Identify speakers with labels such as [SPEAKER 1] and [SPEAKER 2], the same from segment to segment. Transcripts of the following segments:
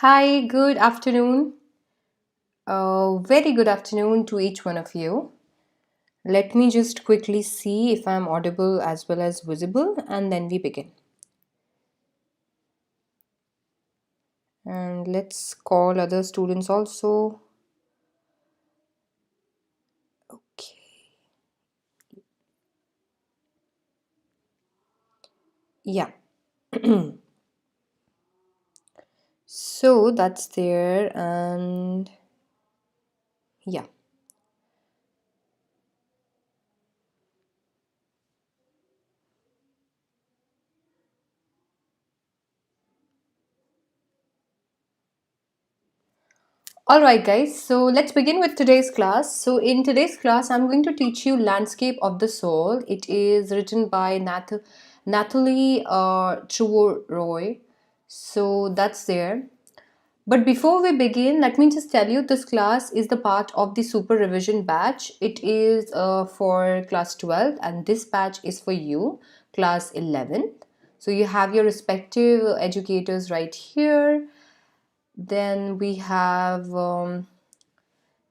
[SPEAKER 1] Hi, good afternoon. Very good afternoon to each one of you. Let me just quickly see if I'm audible as well as visible, and then we begin. And let's call other students also. Okay. Yeah. So that's there, and yeah. All right, guys. So let's begin with today's class. So in today's class, I'm going to teach you "Landscape of the Soul." It is written by Natalie Truro. So that's there. But before we begin, let me just tell you this class is the part of the super revision batch. It is for class 12, and this batch is for you, class 11th. So you have your respective educators right here. Then we have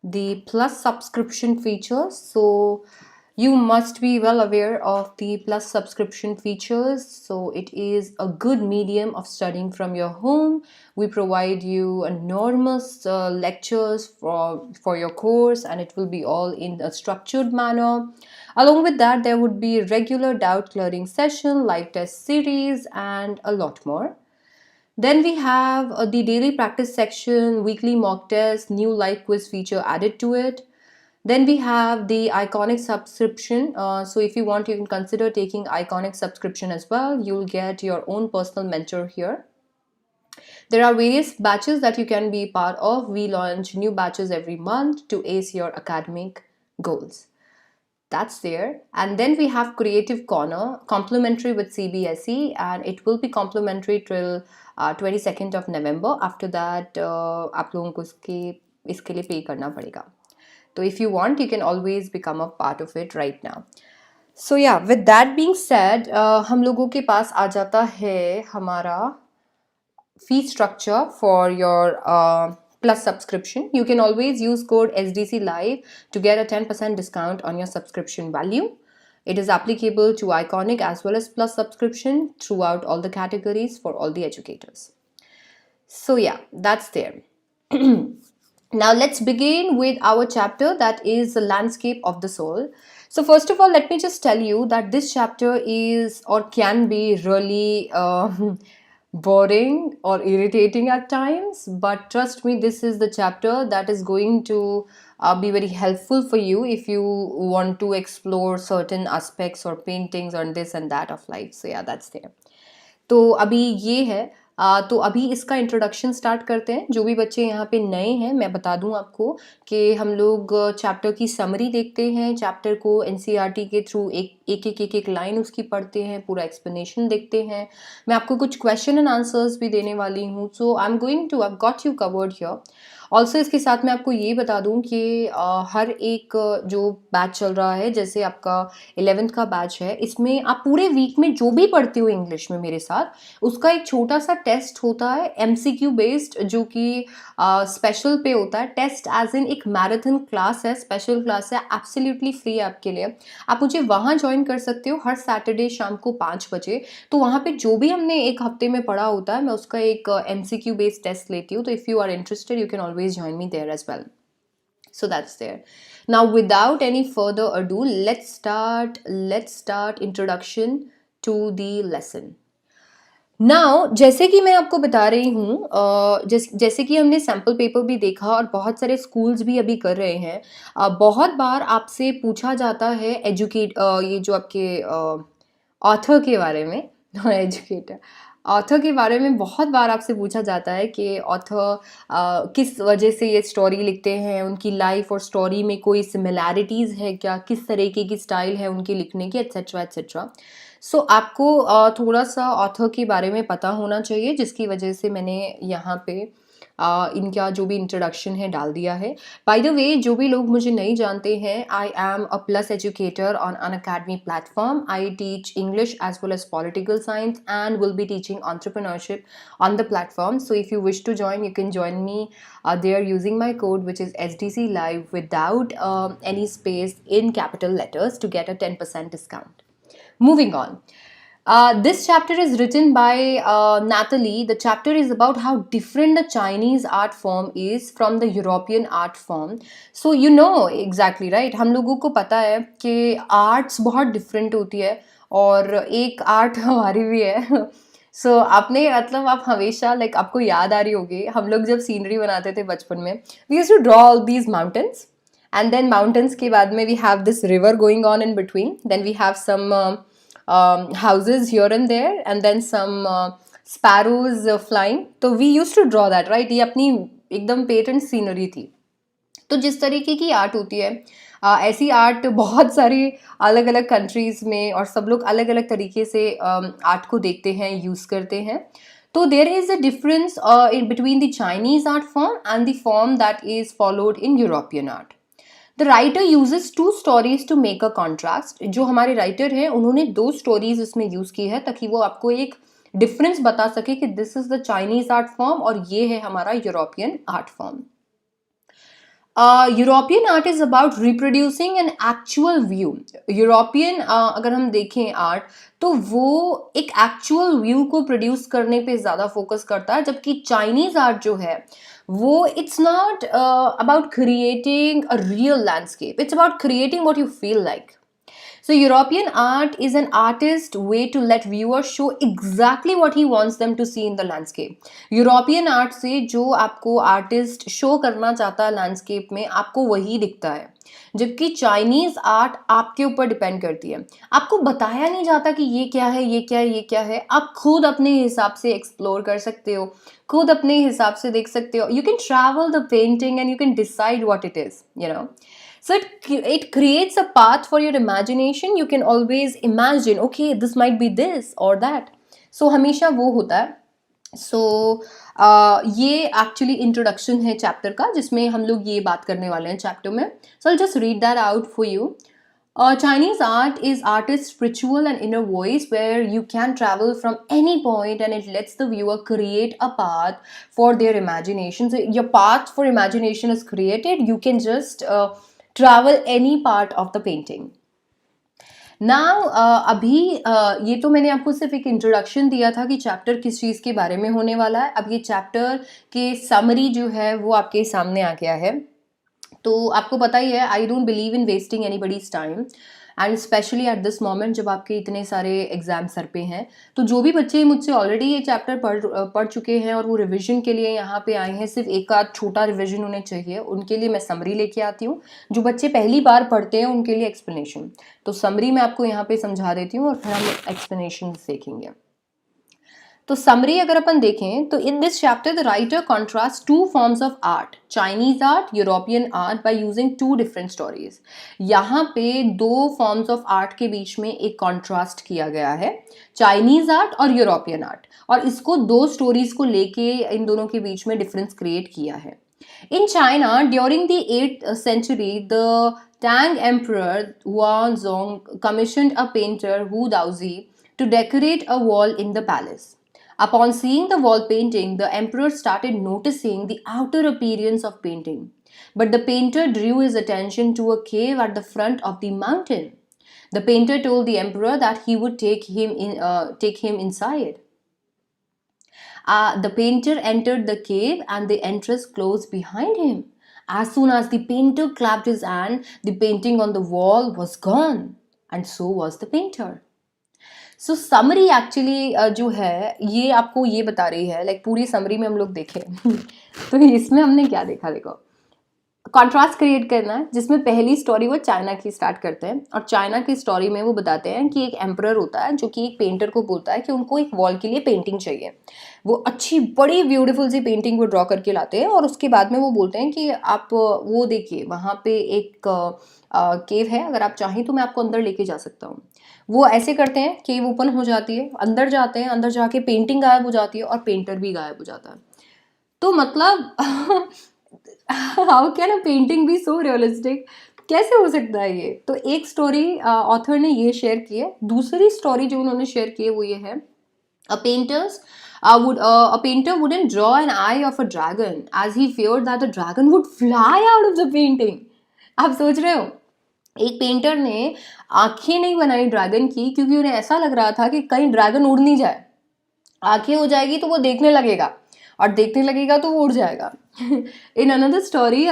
[SPEAKER 1] the plus subscription features. So you must be well aware of the plus subscription features. So it is a good medium of studying from your home. We provide you enormous lectures for your course, and it will be all in a structured manner. Along with that, there would be regular doubt clearing session, live test series, and a lot more. Then we have the daily practice section, weekly mock test, new live quiz feature added to it. Then we have the iconic subscription. So if you want, you can consider taking iconic subscription as well. You'll get your own personal mentor here. There are various batches that you can be part of. We launch new batches every month to ace your academic goals. That's there. And then we have Creative Corner, complimentary with CBSE, and it will be complimentary till 22nd of November. After that, आप लोगों को इसके लिए पे करना पड़ेगा. So if you want, you can always become a part of it right now. So yeah, with that being said, हम लोगों के पास आ जाता है हमारा fee structure for your plus subscription. You can always use code SDC Live to get a 10% discount on your subscription value. It is applicable to Iconic as well as plus subscription throughout all the categories for all the educators. So yeah, that's there. Now let's begin with our chapter, that is the landscape of the soul. So first of all, let me just tell you that this chapter is or can be really boring or irritating at times, but trust me, this is the chapter that is going to be very helpful for you if you want to explore certain aspects or paintings or this and that of life. So yeah, that's there. तो अभी ये है तो अभी इसका introduction start करते हैं. जो भी बच्चे यहाँ पे नए हैं, मैं बता दूं आपको कि हम लोग चैप्टर की समरी देखते हैं, चैप्टर को एनसीईआरटी के थ्रू एक लाइन उसकी पढ़ते हैं, पूरा एक्सप्लेनेशन देखते हैं. मैं आपको कुछ क्वेश्चन एंड आंसर्स भी देने वाली हूँ. So I am going to I got you covered here. Also इसके साथ मैं आपको ये बता दूं कि हर एक जो बैच चल रहा है, जैसे आपका 11th का बैच है, इसमें आप पूरे वीक में जो भी पढ़ते हो इंग्लिश में मेरे साथ, उसका एक छोटा सा टेस्ट होता है एमसीक्यू बेस्ड, जो कि स्पेशल पे होता है. टेस्ट एज इन एक मैराथन क्लास है, स्पेशल क्लास है, एब्सोल्युटली फ्री आपके लिए. आप मुझे वहाँ ज्वाइन कर सकते हो हर सैटरडे शाम को 5 बजे. तो वहाँ पे जो भी हमने एक हफ्ते में पढ़ा होता है, मैं उसका एक एमसीक्यू बेस्ड टेस्ट लेती हूँ. तो if you are interested, you can always join me there as well. So that's there. Now without any further ado, let's start introduction to the lesson. Now जैसे कि मैं आपको बता रही हूँ, जैसे कि हमने सैम्पल पेपर भी देखा और बहुत सारे स्कूल्स भी अभी कर रहे हैं. बहुत बार आपसे पूछा जाता है ये जो आपके ऑथर के बारे में एजुकेटर ऑथर के बारे में बहुत बार आपसे पूछा जाता है कि ऑथर किस वजह से ये स्टोरी लिखते हैं, उनकी लाइफ और स्टोरी में कोई सिमिलैरिटीज़ है क्या, किस तरीके की स्टाइल है उनके लिखने की, एट्सेट्रा एट्सेट्रा. सो आपको थोड़ा सा ऑथर के बारे में पता होना चाहिए, जिसकी वजह से मैंने यहाँ पे इनका जो भी इंट्रोडक्शन है डाल दिया है। बाय द वे, जो भी लोग मुझे नहीं जानते हैं, I am a plus educator on Unacademy platform. I teach English as well as political science and will be teaching entrepreneurship on the platform. So if you wish to join, you can join me there using my code, which is SDC Live, without any space in capital letters, to get a 10% discount. Moving on. This chapter is written by Natalie. The chapter is about how different the Chinese art form is from the European art form. So you know exactly right. हम लोगों को पता है कि arts बहुत different होती है और एक आर्ट हमारी भी है। सो आपने मतलब आप हमेशा लाइक आपको याद आ रही होगी, हम लोग जब सीनरी बनाते थे बचपन में, we used to draw all these mountains and then mountains के बाद में we have this river going on in between, then we have some houses here and there, and then some sparrows flying. तो we used to draw that, right? ये अपनी एकदम patent scenery थी। तो जिस तरीके की आर्ट होती है, ऐसी आर्ट बहुत सारी अलग अलग कंट्रीज़ में, और सब लोग अलग अलग तरीके से आर्ट को देखते हैं, यूज़ करते हैं। तो there is a difference in between the Chinese art form and the form that is followed in European art. The writer uses two stories to make a contrast. जो हमारे राइटर हैं उन्होंने दो स्टोरीज इसमें use की है ताकि वो आपको एक डिफरेंस बता सके कि this is the Chinese art form और ये है हमारा European art form. European art is about reproducing an actual view. European अगर हम देखें आर्ट, तो वो एक एक्चुअल व्यू को प्रोड्यूस करने पे ज़्यादा फोकस करता है, जबकि चाइनीज आर्ट जो है वो it's not about creating a real landscape, it's about creating what you feel like. So European art is an artist's way to let viewers show exactly what he wants them to see in the landscape. European art से जो आपको artist show करना चाहता है landscape में, आपको वही दिखता है, जबकि चाइनीज आर्ट आपके ऊपर डिपेंड करती है। आपको बताया नहीं जाता कि ये क्या है, ये क्या है, ये क्या है। आप खुद अपने हिसाब से एक्सप्लोर कर सकते हो, खुद अपने हिसाब से देख सकते हो। You can travel the painting and you can decide what it is, you know. So it creates a path for your imagination. You can always imagine, okay, this might be this or that. So हमेशा वो होता है. So ये actually introduction है chapter का, जिसमें हम लोग ये बात करने वाले हैं चैप्टर में. So I'll just read that out for you. Chinese art is artist's spiritual and inner voice where you can travel from any point and it lets the viewer create a path for their imagination. So your path for imagination is created. You can just travel any part of the painting. Now अभी ये तो मैंने आपको सिर्फ एक introduction दिया था कि चैप्टर किस चीज़ के बारे में होने वाला है. अब ये चैप्टर के समरी जो है वो आपके सामने आ गया है. तो आपको पता ही है, I don't believe in wasting anybody's time and specially at this moment जब आपके इतने सारे एग्जाम सर पे हैं. तो जो भी बच्चे मुझसे ऑलरेडी ये चैप्टर पढ़ चुके हैं और वो रिवीजन के लिए यहाँ पे आए हैं, सिर्फ एक आध छोटा रिवीजन उन्हें चाहिए, उनके लिए मैं समरी लेके आती हूँ. जो बच्चे पहली बार पढ़ते हैं उनके लिए एक्सप्लेनेशन. तो समरी मैं आपको यहाँ पे समझा देती हूँ और फिर हम एक्सप्लेनेशन देखेंगे. तो समरी अगर अपन देखें तो in this chapter the writer contrast two forms of art, Chinese art, European art, by using two different stories. यहाँ पे दो फॉर्म्स ऑफ आर्ट के बीच में एक कॉन्ट्रास्ट किया गया है, चाइनीज आर्ट और यूरोपियन आर्ट, और इसको दो स्टोरीज को लेके इन दोनों के बीच में डिफरेंस क्रिएट किया है. In China, during the 8th century, the Tang Emperor Huanzong commissioned a painter Hu Daozi to decorate a wall in the palace. Upon seeing the wall painting, the emperor started noticing the outer appearance of painting. But the painter drew his attention to a cave at the front of the mountain. The painter told the emperor that he would take him inside. The painter entered the cave and the entrance closed behind him. As soon as the painter clapped his hand, the painting on the wall was gone, and so was the painter. So summary actually जो है ये आपको ये बता रही है, like पूरी summary में हम लोग देखें तो इसमें हमने क्या देखा, देखो कॉन्ट्रास्ट क्रिएट करना है, जिसमें पहली स्टोरी वो चाइना की स्टार्ट करते हैं. और चाइना की स्टोरी में वो बताते हैं कि एक एम्परर होता है जो कि एक पेंटर को बोलता है कि उनको एक वॉल के लिए पेंटिंग चाहिए. वो अच्छी बड़ी ब्यूटीफुल सी पेंटिंग वो ड्रॉ करके लाते हैं और उसके बाद में वो बोलते हैं कि आप वो देखिए वहाँ पे एक केव है, अगर आप चाहें तो मैं आपको अंदर लेके जा सकता हूँ. वो ऐसे करते हैं, केव ओपन हो जाती है, अंदर जाते हैं, अंदर जाके पेंटिंग गायब हो जाती है और पेंटर भी गायब हो जाता है. तो मतलब how can a painting be so realistic, कैसे हो सकता है ये? तो एक स्टोरी ऑथर ने ये शेयर की है। दूसरी स्टोरी जो उन्होंने शेयर की है वो ये है, a painters a painter wouldn't draw an eye of a dragon as he feared that the dragon would fly out of the painting। आप सोच रहे हो, एक पेंटर ने आंखें नहीं बनाई ड्रैगन की क्योंकि उन्हें ऐसा लग रहा था कि कहीं ड्रैगन उड़ नहीं जाए। आंखें हो जाएगी तो वो देखने लगेगा, और देखने लगेगा तो वो उड़ जाएगा। In another story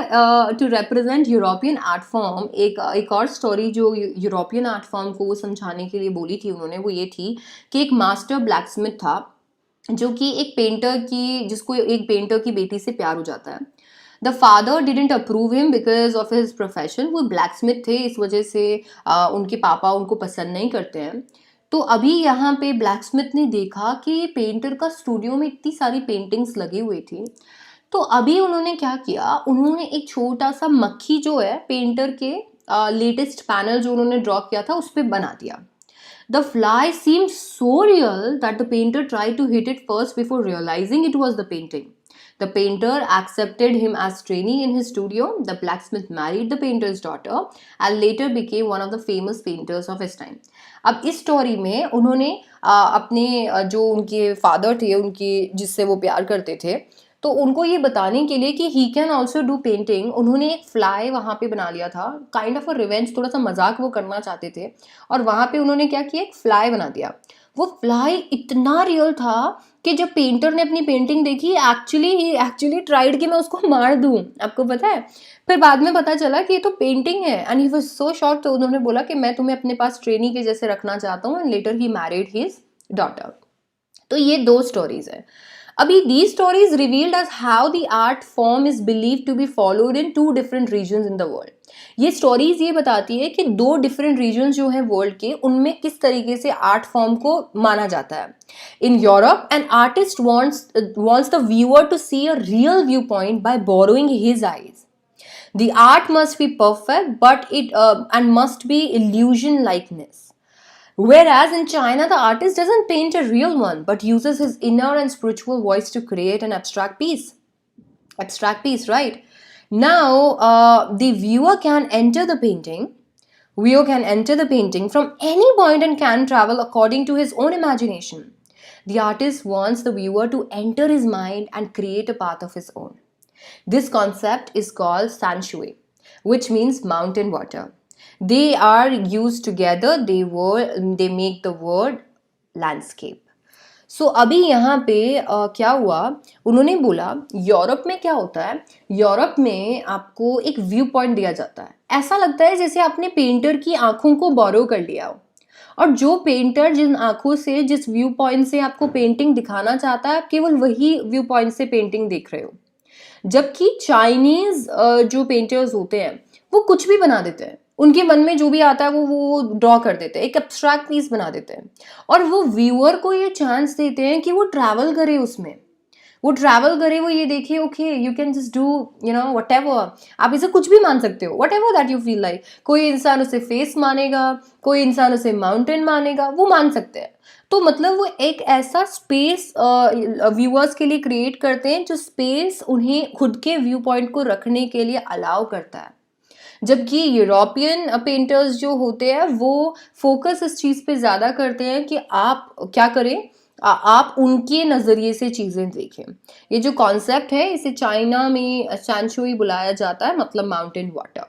[SPEAKER 1] to represent European art form, एक और स्टोरी जो यूरोपियन आर्ट फॉर्म को वो समझाने के लिए बोली थी उन्होंने, वो ये थी कि एक मास्टर ब्लैकस्मिथ था जो कि एक पेंटर की, जिसको एक पेंटर की बेटी से प्यार हो जाता है। The father didn't approve him because of his profession, वो ब्लैकस्मिथ थे इस वजह से उनके पापा उनको पसंद नहीं करते हैं। तो अभी यहाँ पे ब्लैकस्मिथ ने देखा कि पेंटर का स्टूडियो में इतनी सारी पेंटिंग्स लगी हुई थी। तो अभी उन्होंने क्या किया, उन्होंने एक छोटा सा मक्खी जो है पेंटर के लेटेस्ट पैनल जो उन्होंने ड्रॉ किया था उस पर बना दिया। The fly seemed so real that the painter tried to hit it first before realizing it was the painting. The painter accepted him as trainee in his studio. The blacksmith married the painter's daughter and later became one of the famous painters of his time. अब इस story में उन्होंने अपने जो उनके father थे, उनकी जिससे वो प्यार करते थे, तो उनको ये बताने के लिए कि he can also do painting, उन्होंने एक फ्लाई वहाँ पे बना लिया था, काइंड ऑफ अ रिवेंज, थोड़ा सा मजाक वो करना चाहते थे। और वहाँ पे उन्होंने क्या किया, एक फ्लाई बना दिया। वो फ्लाई इतना रियल था कि जब पेंटर ने अपनी पेंटिंग देखी, एक्चुअली ट्राइड कि मैं उसको मार दूं, आपको पता है। फिर बाद में पता चला कि ये तो पेंटिंग है, and he was so shocked. तो उन्होंने बोला कि मैं तुम्हें अपने पास ट्रेनी के जैसे रखना चाहता हूँ, and later he married his daughter. तो ये दो स्टोरीज है। अभी these stories revealed us how the art form is believed to be followed in two different regions in the world। ये स्टोरीज ये बताती है कि दो डिफरेंट रीजन्स जो हैं वर्ल्ड के, उनमें किस तरीके से आर्ट फॉर्म को माना जाता है। In Europe an artist wants the viewer to see a real viewpoint by borrowing his eyes। The art must be perfect, but it and must be illusion likeness। Whereas in China, the artist doesn't paint a real one, but uses his inner and spiritual voice to create an abstract piece. Abstract piece, right? Now, the viewer can enter the painting. Viewer can enter the painting from any point and can travel according to his own imagination. The artist wants the viewer to enter his mind and create a path of his own. This concept is called sanshui, which means mountain water. They are used together, they make the word landscape। सो अभी यहाँ पे क्या हुआ, उन्होंने बोला Europe में क्या होता है, यूरोप में आपको एक व्यू पॉइंट दिया जाता है, ऐसा लगता है जैसे आपने पेंटर की आंखों को बोरो कर लिया हो, और जो पेंटर जिन आंखों से, जिस व्यू पॉइंट से आपको पेंटिंग दिखाना चाहता है, आप केवल वही व्यू पॉइंट से पेंटिंग देख रहे हो। जबकि चाइनीज जो पेंटर्स होते हैं वो कुछ भी बना देते हैं, उनके मन में जो भी आता है वो ड्रॉ कर देते हैं, एक एब्स्ट्रैक्ट पीस बना देते हैं, और वो व्यूअर को ये चांस देते हैं कि वो ट्रैवल करे उसमें, वो ट्रैवल करे, वो ये देखे, okay you can just do whatever, आप इसे कुछ भी मान सकते हो, whatever that you feel like. कोई इंसान उसे फेस मानेगा, कोई इंसान उसे माउंटेन मानेगा, वो मान सकते हैं। तो मतलब वो एक ऐसा स्पेस व्यूअर्स के लिए क्रिएट करते हैं जो स्पेस उन्हें खुद के व्यू पॉइंट को रखने के लिए अलाउ करता है। जबकि यूरोपियन पेंटर्स जो होते हैं वो फोकस इस चीज़ पे ज़्यादा करते हैं कि आप क्या करें, आप उनके नज़रिए से चीज़ें देखें। ये जो कॉन्सेप्ट है इसे चाइना में सैंशुई बुलाया जाता है, मतलब mountain water.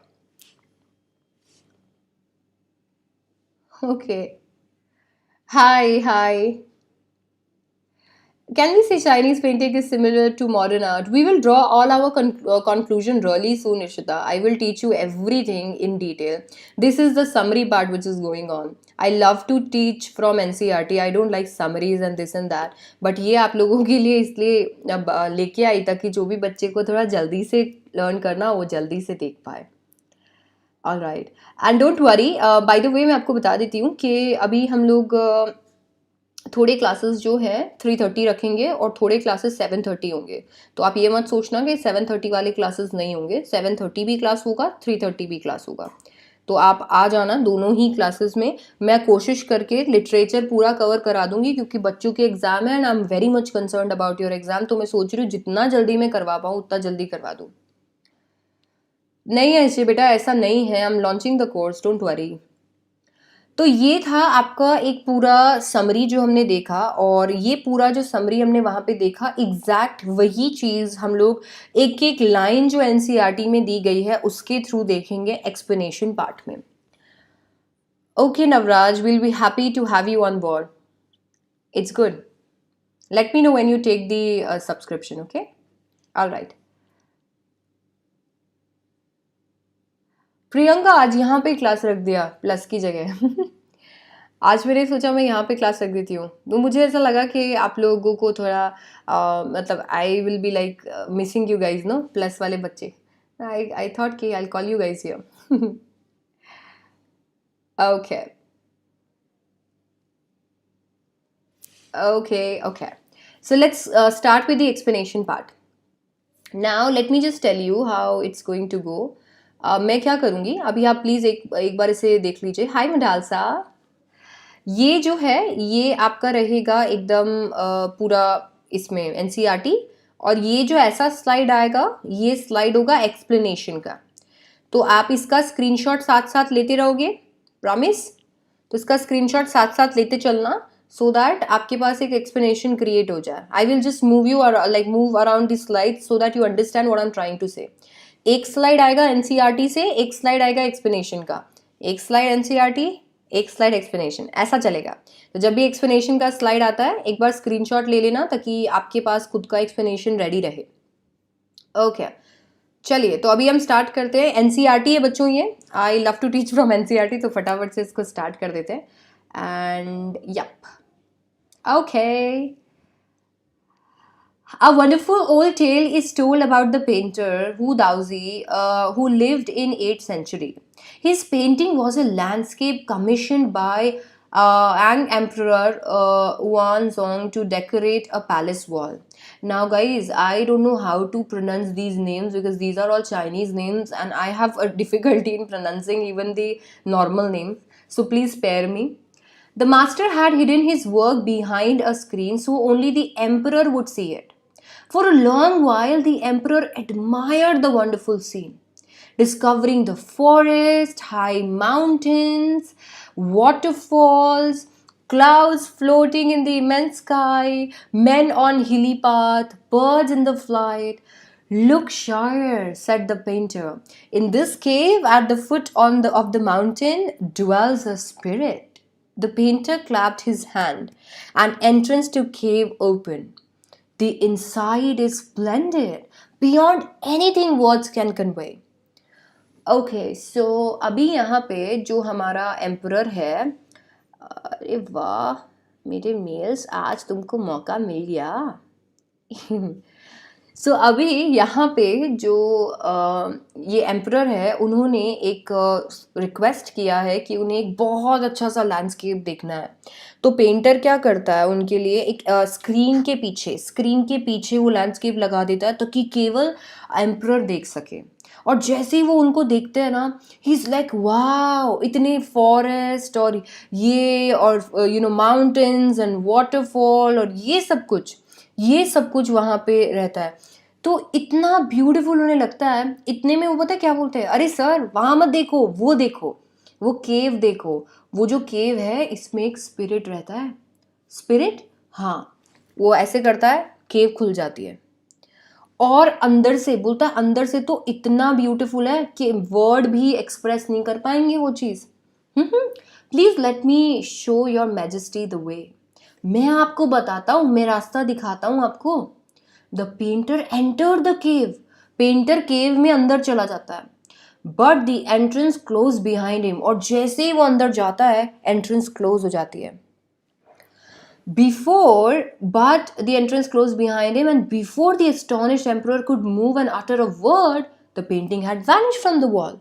[SPEAKER 1] Okay, hi hi. Can we say Chinese painting is similar to modern art? We will draw all our conclusion really soon, Ishita. I will teach you everything in detail. This is the summary part which is going on. I love to teach from NCERT. I don't like summaries and this and that. But ये आप लोगों के लिए इसलिए अब लेके आई ताकि जो भी बच्चे को थोड़ा जल्दी से लर्न करना वो जल्दी से देख पाए। All right, and don't worry, by the way मैं आपको बता देती हूँ कि अभी हम लोग थोड़े क्लासेस जो है 3:30 रखेंगे और थोड़े क्लासेस 7:30 होंगे। तो आप ये मत सोचना कि 7:30 वाले क्लासेस नहीं होंगे, 7:30 भी क्लास होगा, 3:30 भी क्लास होगा। तो आप आ जाना दोनों ही क्लासेस में। मैं कोशिश करके लिटरेचर पूरा कवर करा दूंगी क्योंकि बच्चों के एग्जाम है and I am very much concern about your exam. तो मैं सोच रही हूँ जितना जल्दी मैं करवा पाऊँ उतना जल्दी करवा दूँ। नहीं ऐसे बेटा, ऐसा नहीं है, I am launching the course, don't worry. तो ये था आपका एक पूरा समरी जो हमने देखा, और ये पूरा जो समरी हमने वहाँ पे देखा एग्जैक्ट वही चीज़ हम लोग एक एक लाइन जो एनसीईआरटी में दी गई है उसके थ्रू देखेंगे एक्सप्लेनेशन पार्ट में। Okay Navraj, will be happy to have you on board, it's good, let me know when you take the subscription, okay, alright. Priyanka आज यहाँ पे क्लास रख दिया प्लस की जगह आज मैंने सोचा मैं यहाँ पे क्लास रख देती हूँ, तो मुझे ऐसा लगा कि आप लोगों को थोड़ा मतलब I will be like missing you guys, no, plus वाले बच्चे। आई थॉट कि I call you guys here okay okay okay, so let's start with the explanation part. Now let me just tell you how it's going to go. मैं क्या करूँगी अभी, आप please एक बार इसे देख लीजिए। हाय मडालसा, ये जो है ये आपका रहेगा एकदम पूरा इसमें एनसीईआरटी, और ये जो ऐसा स्लाइड आएगा ये स्लाइड होगा एक्सप्लेनेशन का। तो आप इसका स्क्रीनशॉट साथ साथ लेते रहोगे, प्रॉमिस। तो इसका स्क्रीनशॉट साथ साथ लेते चलना सो दैट आपके पास एक एक्सप्लेनेशन क्रिएट हो जाए। I will just move you like move around this slide so that you understand what I am trying to say. एक स्लाइड आएगा एनसीईआरटी से, एक स्लाइड आएगा एक्सप्लेनेशन का, एक स्लाइड एनसीईआरटी, एक स्लाइड एक्सप्लेनेशन, ऐसा चलेगा। तो जब भी एक्सप्लेनेशन का स्लाइड आता है एक बार स्क्रीनशॉट ले लेना ताकि आपके पास खुद का एक्सप्लेनेशन रेडी रहे। ओके चलिए, तो अभी हम स्टार्ट करते हैं। एनसीईआरटी है बच्चों ये, I love to teach from NCERT, तो फटाफट से इसको स्टार्ट कर देते हैं। And yup okay, a wonderful old tale is told about the painter Hu Daozi, who lived in 8th century. His painting was a landscape commissioned by an emperor Huanzong to decorate a palace wall. Now guys, I don't know how to pronounce these names because these are all Chinese names and I have a difficulty in pronouncing even the normal names. So please spare me. The master had hidden his work behind a screen so only the emperor would see it. For a long while, the emperor admired the wonderful scene, discovering the forest, high mountains, waterfalls, clouds floating in the immense sky, men on hilly path, birds in the flight. Look, Shire, said the painter. In this cave at the foot of the mountain dwells a spirit. The painter clapped his hand. An entrance to cave opened. The inside is splendid, beyond anything words can convey. Okay, so अभी यहाँ पे जो हमारा emperor है, अरे वाह मेरे mails, आज तुमको मौका मिल गया सो अभी यहाँ पे जो ये एम्परर है उन्होंने एक रिक्वेस्ट किया है कि उन्हें एक बहुत अच्छा सा लैंडस्केप देखना है। तो पेंटर क्या करता है उनके लिए एक स्क्रीन के पीछे वो लैंडस्केप लगा देता है ताकि केवल एम्परर देख सके। और जैसे ही वो उनको देखते हैं ना, ही इज़ लाइक वाओ, इतने फॉरेस्ट और ये और you know mountains and waterfall और ये सब कुछ वहाँ पे रहता है। तो इतना ब्यूटीफुल उन्हें लगता है। इतने में वो पता है क्या बोलते हैं, अरे सर वहाँ मत देखो, वो केव देखो। वो जो केव है इसमें एक स्पिरिट रहता है। स्पिरिट, हाँ, वो ऐसे करता है, केव खुल जाती है और अंदर से बोलता है, अंदर से तो इतना ब्यूटीफुल है कि वर्ड भी एक्सप्रेस नहीं कर पाएंगे वो चीज़। Please let me show your majesty the way. मैं आपको बताता हूँ, मैं रास्ता दिखाता हूँ आपको। The painter enter the cave. Painter cave में अंदर चला जाता है, but the entrance close behind him. और जैसे ही वो अंदर जाता है एंट्रेंस क्लोज हो जाती है। But the entrance closed behind him, and before the astonished emperor could move and utter a word, the painting had vanished from the wall.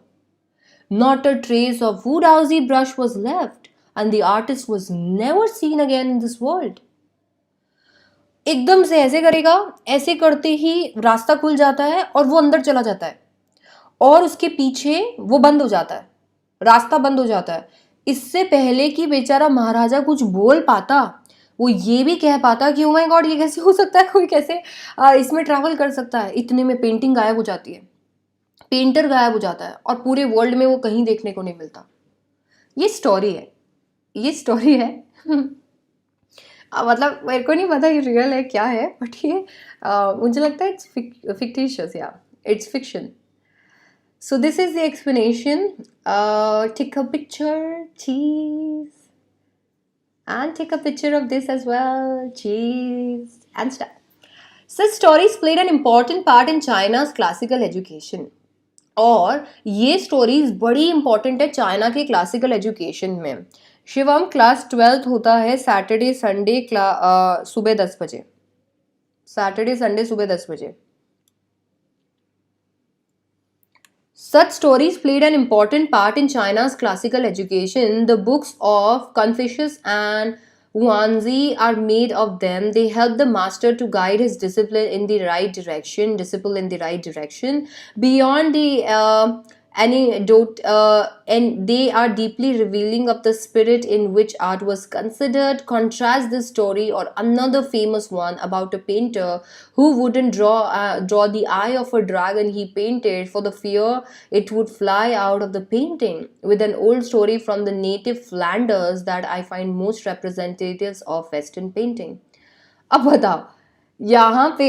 [SPEAKER 1] Not a trace of Wu Daozi brush was left, and the artist was never seen again in this world. एकदम से ऐसे करेगा, ऐसे करते ही रास्ता खुल जाता है और वो अंदर चला जाता है और उसके पीछे वो बंद हो जाता है रास्ता बंद हो जाता है। इससे पहले कि बेचारा महाराजा कुछ बोल पाता, वो ये भी कह पाता कि ओ माय गॉड ये कैसे हो सकता है, कोई कैसे इसमें ट्रैवल कर सकता है, इतने में पेंटिंग गायब हो जाती है, पेंटर गायब हो जाता है और पूरे वर्ल्ड में वो कहीं देखने को नहीं मिलता। ये स्टोरी है, ये स्टोरी है। मतलब मेरे को नहीं पता ये रियल है क्या है, बट ये मुझे लगता है इट्स फिक्टिशियस, या it's fiction. So this is the explanation. Take a picture, cheese, and take a picture of this as well, cheese, and stuff. Such stories played an important part in China's classical education. और ये stories बड़ी important है China के classical education में. Shivam, class 12th होता है Saturday Sunday सुबह 10 बजे, सैटरडे संडे सुबह 10 बजे. Such stories played an important part in China's classical education. The books of Confucius and Huanzi are made of them. They help the master to guide his discipline in the right direction. Beyond the anecdote, and they are deeply revealing of the spirit in which art was considered. Contrast this story or another famous one about a painter who wouldn't draw the eye of a dragon he painted for the fear it would fly out of the painting, with an old story from the native Flanders that I find most representatives of Western painting. अब बताओ, यहाँ पे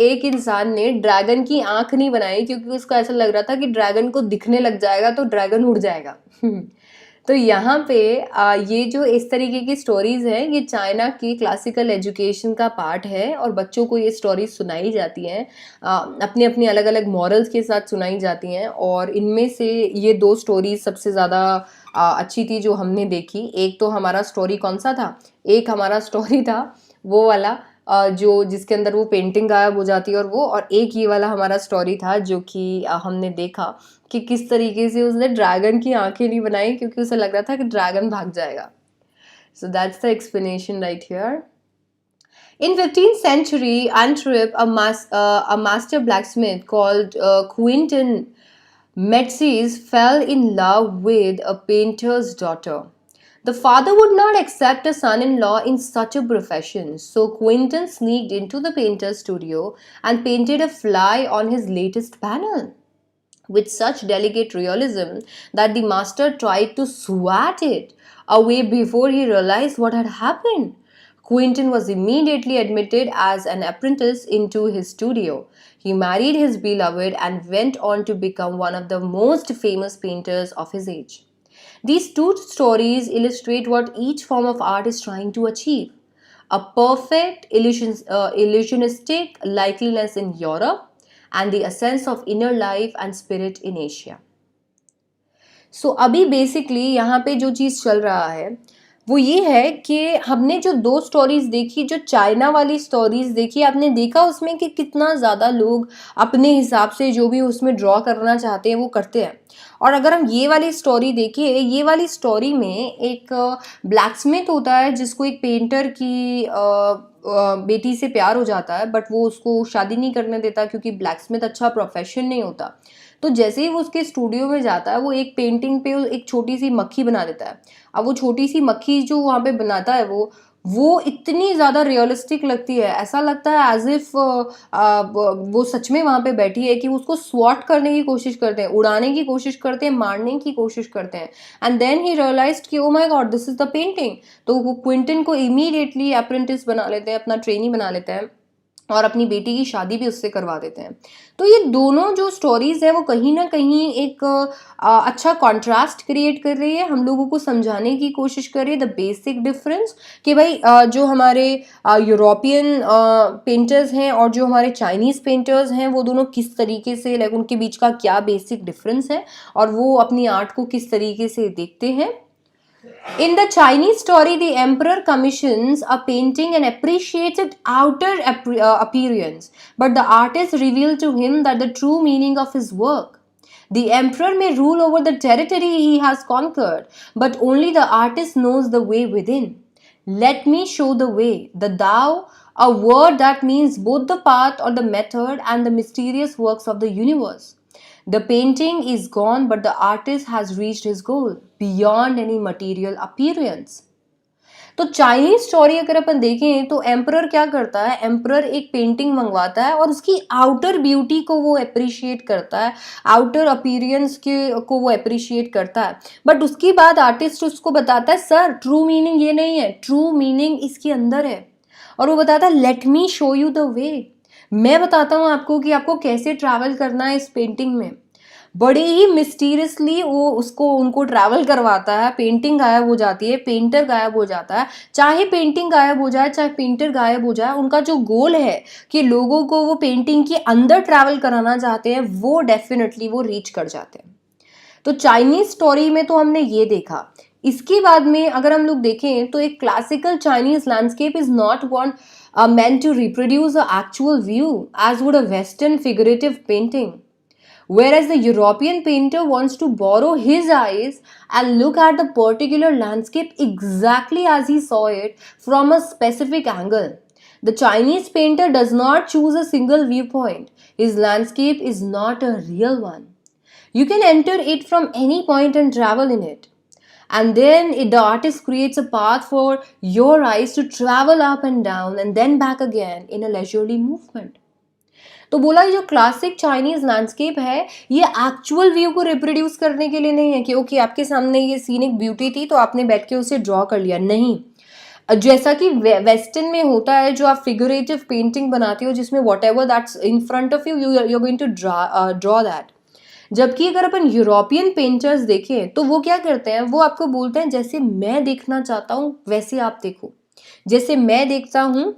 [SPEAKER 1] एक इंसान ने dragon की आंख नहीं बनाई क्योंकि उसको ऐसा लग रहा था कि ड्रैगन को दिखने लग जाएगा तो ड्रैगन उड़ जाएगा. तो यहाँ पे ये जो इस तरीके की स्टोरीज हैं ये चाइना की क्लासिकल एजुकेशन का पार्ट है और बच्चों को ये स्टोरीज सुनाई जाती हैं, अपनी अपनी अलग अलग मॉरल्स के साथ सुनाई जाती हैं. और इनमें से ये 2 स्टोरीज सबसे ज़्यादा अच्छी थी जो हमने देखी. एक तो हमारा स्टोरी कौन सा था, एक हमारा स्टोरी था वो वाला जो जिसके अंदर वो पेंटिंग गायब हो जाती है और एक ये वाला हमारा स्टोरी था जो कि हमने देखा कि किस तरीके से उसने ड्रैगन की आंखें नहीं बनाई क्योंकि उसे लग रहा था कि ड्रैगन भाग जाएगा. So that's the explanation right here. In 15th century Antwerp, a master blacksmith called Quentin Metzies fell in love with a painter's daughter. The father would not accept a son-in-law in such a profession, so Quentin sneaked into the painter's studio and painted a fly on his latest panel with such delicate realism that the master tried to swat it away before he realized what had happened. Quentin was immediately admitted as an apprentice into his studio. He married his beloved and went on to become one of the most famous painters of his age. These 2 stories illustrate what each form of art is trying to achieve: a perfect illusionistic likeness in Europe and the essence of inner life and spirit in Asia. So अभी basically यहाँ पे जो चीज़ चल रहा है वो ये है कि हमने जो 2 स्टोरीज देखी, जो चाइना वाली स्टोरीज देखी, आपने देखा उसमें कि कितना ज़्यादा लोग अपने हिसाब से जो भी उसमें ड्रॉ करना चाहते हैं वो करते हैं. और अगर हम ये वाली स्टोरी देखें, ये वाली स्टोरी में एक ब्लैकस्मिथ होता है जिसको एक पेंटर की बेटी से प्यार हो जाता है, बट वो उसको शादी नहीं करने देता क्योंकि ब्लैकस्मिथ अच्छा प्रोफेशन नहीं होता. तो जैसे ही वो उसके स्टूडियो में जाता है वो एक पेंटिंग पे एक छोटी सी मक्खी बना देता है. अब वो छोटी सी मक्खी जो वहाँ पे बनाता है वो इतनी ज़्यादा रियलिस्टिक लगती है, ऐसा लगता है एज इफ वो सच में वहाँ पे बैठी है कि उसको स्वॉट करने की कोशिश करते हैं, उड़ाने की कोशिश करते हैं, मारने की कोशिश करते हैं. एंड देन ही रियलाइज्ड कि oh my God this is the painting. तो वो क्विंटन को इमीडिएटली अप्रेंटिस बना लेते हैं, अपना ट्रेनी बना लेते हैं और अपनी बेटी की शादी भी उससे करवा देते हैं. तो ये दोनों जो स्टोरीज हैं वो कहीं ना कहीं एक अच्छा कॉन्ट्रास्ट क्रिएट कर रही है, हम लोगों को समझाने की कोशिश कर रही है द बेसिक डिफरेंस कि भाई जो हमारे यूरोपियन पेंटर्स हैं और जो हमारे चाइनीज़ पेंटर्स हैं वो दोनों किस तरीके से, लाइक उनके बीच का क्या बेसिक डिफरेंस है और वो अपनी आर्ट को किस तरीके से देखते हैं. In the Chinese story, the emperor commissions a painting and appreciates its outer appearance, but the artist reveals to him that the true meaning of his work. The emperor may rule over the territory he has conquered, but only the artist knows the way within. Let me show the way, the Tao, a word that means both the path or the method and the mysterious works of the universe. The painting is gone, but the artist has reached his goal beyond any material appearance. तो Chinese story अगर अपन देखें तो emperor क्या करता है, emperor एक painting मंगवाता है और उसकी आउटर ब्यूटी को वो अप्रिशिएट करता है, आउटर अपीयरेंस के को वो अप्रिशिएट करता है, बट उसके बाद आर्टिस्ट उसको बताता है सर ट्रू मीनिंग ये नहीं है, ट्रू मीनिंग इसके अंदर है। और वो बताता है late me show you the way, मैं बताता हूँ आपको कि आपको कैसे ट्रैवल करना है इस पेंटिंग में। बड़े ही मिस्टीरियसली वो उसको उनको ट्रैवल करवाता है, पेंटिंग गायब हो जाती है, पेंटर गायब हो जाता है। चाहे पेंटिंग गायब हो जाए, चाहे पेंटर गायब हो जाए, उनका जो गोल है कि लोगों को वो पेंटिंग के अंदर ट्रैवल कराना चाहते हैं, वो डेफिनेटली वो रीच कर जाते हैं। तो चाइनीज स्टोरी में तो हमने ये देखा। इसके बाद में अगर हम लोग देखें तो एक classical Chinese landscape is not one meant to reproduce the actual view as would a western figurative painting, whereas the European painter wants to borrow his eyes and look at the particular landscape exactly as he saw it from a specific angle. The Chinese painter does not choose a single viewpoint. His landscape is not a real one. You can enter it from any point and travel in it. And then the artist creates a path for your eyes to travel up and down and then back again in a leisurely movement. तो बोला ये जो classic Chinese landscape है ये actual view को reproduce करने के लिए नहीं है कि ओके आपके सामने ये सीनिक ब्यूटी थी तो आपने बैठ के उसे ड्रॉ कर लिया, नहीं। जैसा कि वेस्टर्न में होता है जो आप फिगरेटिव पेंटिंग बनाते हो जिसमें whatever that's in front of you you going to draw that. जबकि अगर अपन यूरोपियन पेंटर्स देखें तो वो क्या करते हैं, वो आपको बोलते हैं जैसे मैं देखना चाहता हूँ वैसे आप देखो, जैसे मैं देखता हूँ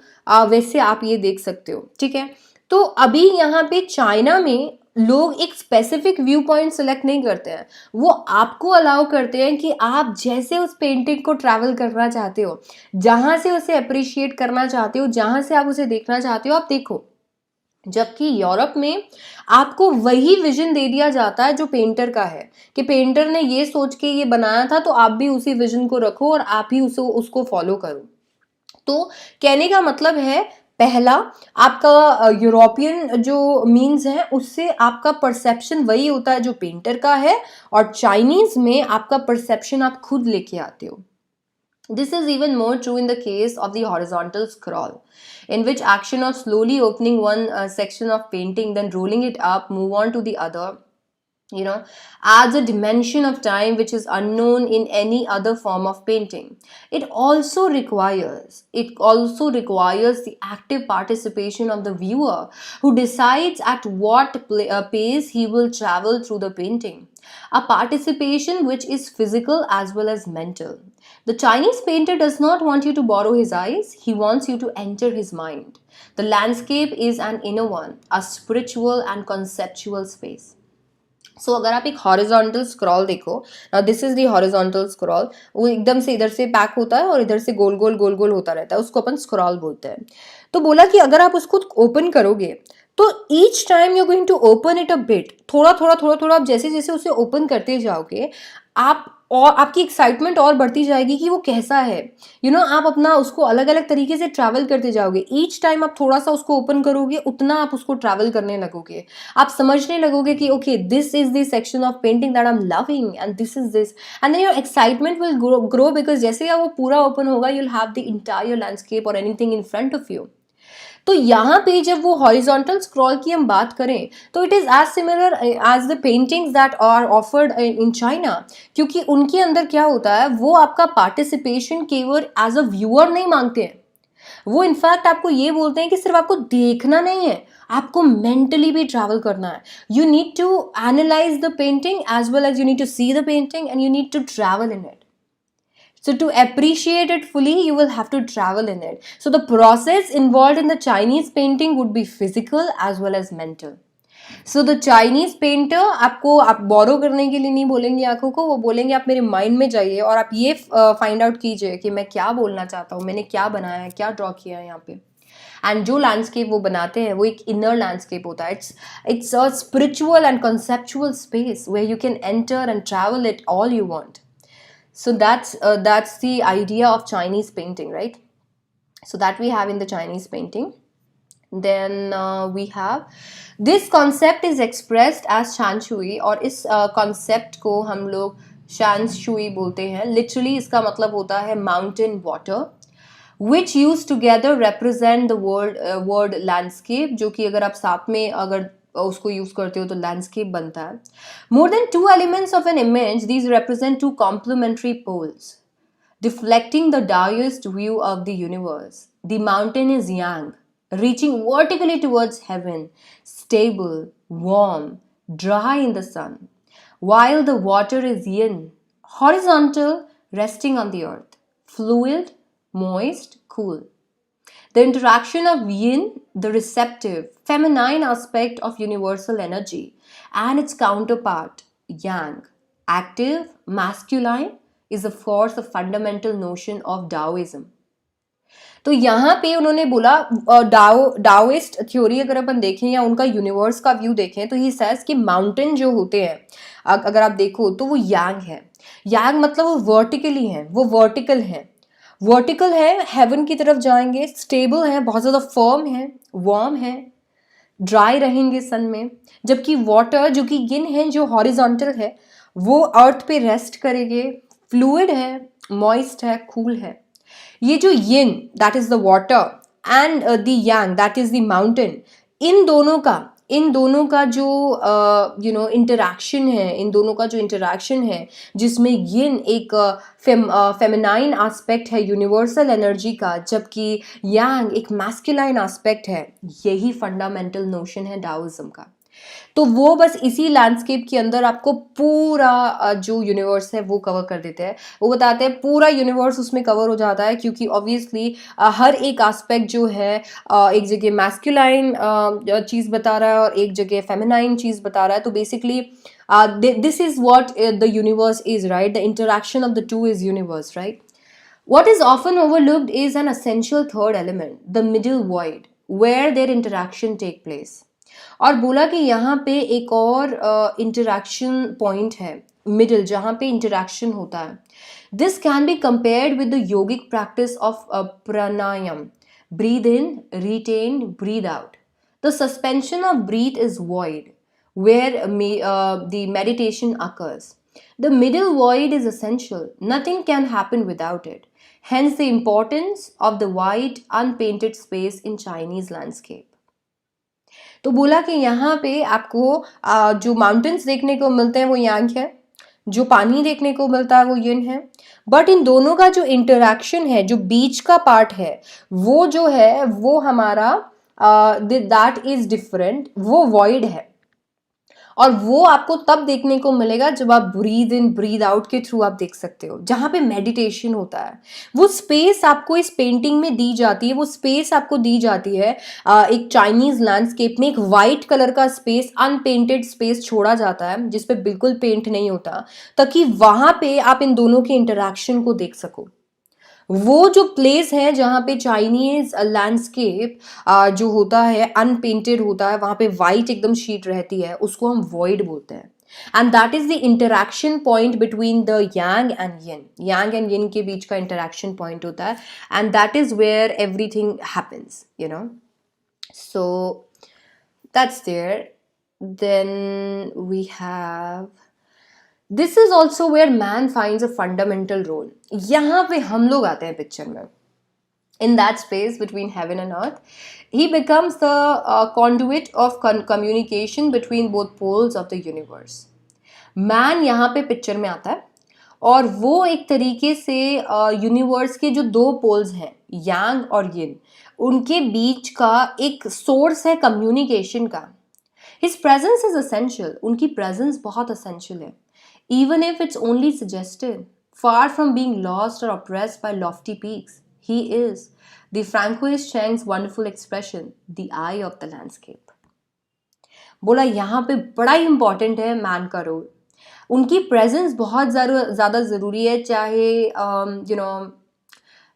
[SPEAKER 1] वैसे आप ये देख सकते हो, ठीक है। तो अभी यहाँ पे चाइना में लोग एक स्पेसिफिक व्यू पॉइंट सेलेक्ट नहीं करते हैं, वो आपको अलाउ करते हैं कि आप जैसे उस पेंटिंग को ट्रैवल करना चाहते हो, जहाँ से उसे अप्रिशिएट करना चाहते हो, जहाँ से आप उसे देखना चाहते हो आप देखो। जबकि यूरोप में आपको वही विजन दे दिया जाता है जो पेंटर का है कि पेंटर ने ये सोच के ये बनाया था तो आप भी उसी विजन को रखो और आप ही उसको फॉलो करो। तो कहने का मतलब है पहला आपका यूरोपियन जो मीन्स है उससे आपका परसेप्शन वही होता है जो पेंटर का है, और चाइनीज में आपका परसेप्शन आप खुद लेके आते हो। This is even more true in the case of the horizontal scroll, in which action of slowly opening one section of painting, then rolling it up, move on to the other, adds a dimension of time which is unknown in any other form of painting. It also requires the active participation of the viewer who decides at what pace he will travel through the painting, a participation which is physical as well as mental. The Chinese painter does not want you to borrow his eyes, he wants you to enter his mind. The landscape is an inner one, a spiritual and conceptual space. सो अगर आप एक horizontal scroll देखो, this is the horizontal scroll, वो एकदम से इधर से pack होता है और इधर से गोल गोल गोल गोल होता रहता है, उसको अपन स्क्रॉल बोलते हैं। तो बोला कि अगर आप उसको ओपन करोगे तो each time you going to open it a bit, थोड़ा थोड़ा थोड़ा थोड़ा आप जैसे जैसे उसे ओपन करते जाओगे आप और आपकी एक्साइटमेंट और बढ़ती जाएगी कि वो कैसा है, आप अपना उसको अलग अलग तरीके से ट्रैवल करते जाओगे। ईच टाइम आप थोड़ा सा उसको ओपन करोगे उतना आप उसको ट्रैवल करने लगोगे, आप समझने लगोगे कि okay this is the section of painting that I am loving and this is this, and then your excitement will grow because जैसे ही वो पूरा ओपन होगा you will have the entire landscape और anything in front of you. तो यहाँ पे जब वो हॉरिजॉन्टल स्क्रॉल की हम बात करें तो it is as similar as the paintings that are offered in China, क्योंकि उनके अंदर क्या होता है वो आपका पार्टिसिपेशन केवल एज अ व्यूअर नहीं मांगते हैं, वो इनफैक्ट आपको ये बोलते हैं कि सिर्फ आपको देखना नहीं है, आपको मेंटली भी ट्रैवल करना है। You need to analyse the painting as well as you need to see the painting and you need to travel in it. So to appreciate it fully, you will have to travel in it. So the process involved in the Chinese painting would be physical as well as mental. So the Chinese painter आपको आप बोरो करने के लिए नहीं बोलेंगे आंखों को, वो बोलेंगे आप मेरे माइंड में जाइए और आप ये फाइंड आउट कीजिए कि मैं क्या बोलना चाहता हूँ, मैंने क्या बनाया है, क्या ड्रॉ किया है यहाँ पे। एंड जो लैंडस्केप वो बनाते हैं वो एक इनर लैंडस्केप होता है, it's a spiritual and conceptual space where you can enter and travel it all you want. So that's the idea of Chinese painting, right? So that we have in the Chinese painting. Then we have this concept is expressed as शान Shuey, और इस concept को हम लोग शान Shuey बोलते हैं. Literally इसका मतलब होता है mountain water, which used together represent the word landscape, जो कि अगर आप साथ में अगर उसको यूज करते हो तो लैंडस्केप बनता है. More than two elements of an image, these represent two complementary poles deflecting the Taoist view of the universe. The mountain is yang, reaching vertically towards heaven, stable, warm, dry in the sun, while the water is yin, horizontal, resting on the earth, fluid, moist, cool. The interaction of yin, the receptive, feminine aspect of universal energy, and its counterpart, yang, active, masculine, is of course a fundamental notion of Taoism. तो यहाँ पे उन्होंने बोला डाओइस्ट theory अगर अपन देखें या उनका यूनिवर्स का व्यू देखें तो ही सेज कि माउंटेन जो होते हैं अगर आप देखो तो वो यांग है. यांग मतलब वो वर्टिकली हैं, वो वर्टिकल है, हेवन की तरफ जाएंगे, स्टेबल है, बहुत ज़्यादा फर्म है, वार्म है, ड्राई रहेंगे सन में. जबकि वाटर जो कि यिन है, जो हॉरिजॉन्टल है, वो अर्थ पे रेस्ट करेंगे, फ्लूइड है, मॉइस्ट है, कूल है. ये जो yin that is the water and the yang that is the mountain, इन दोनों का जो इंटरैक्शन है, जिसमें यिन एक फेमिनाइन एस्पेक्ट है यूनिवर्सल एनर्जी का, जबकि यांग एक मैस्कुलाइन एस्पेक्ट है, यही फंडामेंटल नोशन है डाओइज्म का. तो वो बस इसी लैंडस्केप के अंदर आपको पूरा जो यूनिवर्स है वो कवर कर देते हैं. वो बताते हैं पूरा यूनिवर्स उसमें कवर हो जाता है, क्योंकि ऑब्वियसली हर एक एस्पेक्ट जो है एक जगह मैस्कुलाइन चीज़ बता रहा है और एक जगह फेमिनाइन चीज़ बता रहा है. तो basically this is what the universe is, right? The interaction of the two is universe, right? What is often overlooked is an essential third element, the middle void, where their interaction take place. और बोला कि यहाँ पे एक और interaction point है, middle, जहाँ पे इंटरैक्शन होता है. This can be compared with the yogic practice of pranayama, breathe in, retain, breathe out. The suspension of breath is void where the meditation occurs. The middle void is essential. Nothing can happen without it. Hence the importance of the wide, unpainted space in Chinese landscape. तो बोला कि यहाँ पे आपको जो mountains देखने को मिलते हैं वो यांग है, जो पानी देखने को मिलता है वो यिन है, बट इन दोनों का जो इंटरैक्शन है, जो बीच का पार्ट है, वो जो है वो हमारा दैट इज डिफरेंट, वो वॉइड है. और वो आपको तब देखने को मिलेगा जब आप ब्रीद इन ब्रीद आउट के थ्रू आप देख सकते हो, जहाँ पे मेडिटेशन होता है. वो स्पेस आपको इस पेंटिंग में दी जाती है, वो स्पेस आपको दी जाती है एक चाइनीज लैंडस्केप में. एक वाइट कलर का स्पेस, अनपेंटेड स्पेस छोड़ा जाता है जिसपे बिल्कुल पेंट नहीं होता, ताकि वहां पे आप इन दोनों के इंटरैक्शन को देख सको. वो जो प्लेस है जहाँ पे चाइनीज लैंडस्केप जो होता है अनपेंटेड होता है, वहाँ पे वाइट एकदम शीट रहती है, उसको हम वॉइड बोलते हैं. And that is the interaction point between the yang and yin. Yang and yin के बीच का इंटरैक्शन पॉइंट होता है, and that is where everything happens, you know. So that's there. Then we have this is also where man finds a fundamental role. यहाँ पे हम लोग आते हैं पिक्चर में. In that space between heaven and earth, he becomes the conduit of communication between both poles of the universe. Man यहाँ पे picture में आता है और वो एक तरीके से यूनिवर्स के जो दो पोल्स हैं, यांग और यिन, उनके बीच का एक सोर्स है कम्युनिकेशन का. His presence is essential. उनकी प्रेजेंस बहुत essential है, even if it's only suggested. Far from being lost or oppressed by lofty peaks, he is the Francois Chang's wonderful expression, the eye of the landscape. बोला यहाँ पे बड़ा ही important है man का role. उनकी presence बहुत ज़्यादा ज़रूरी है, चाहे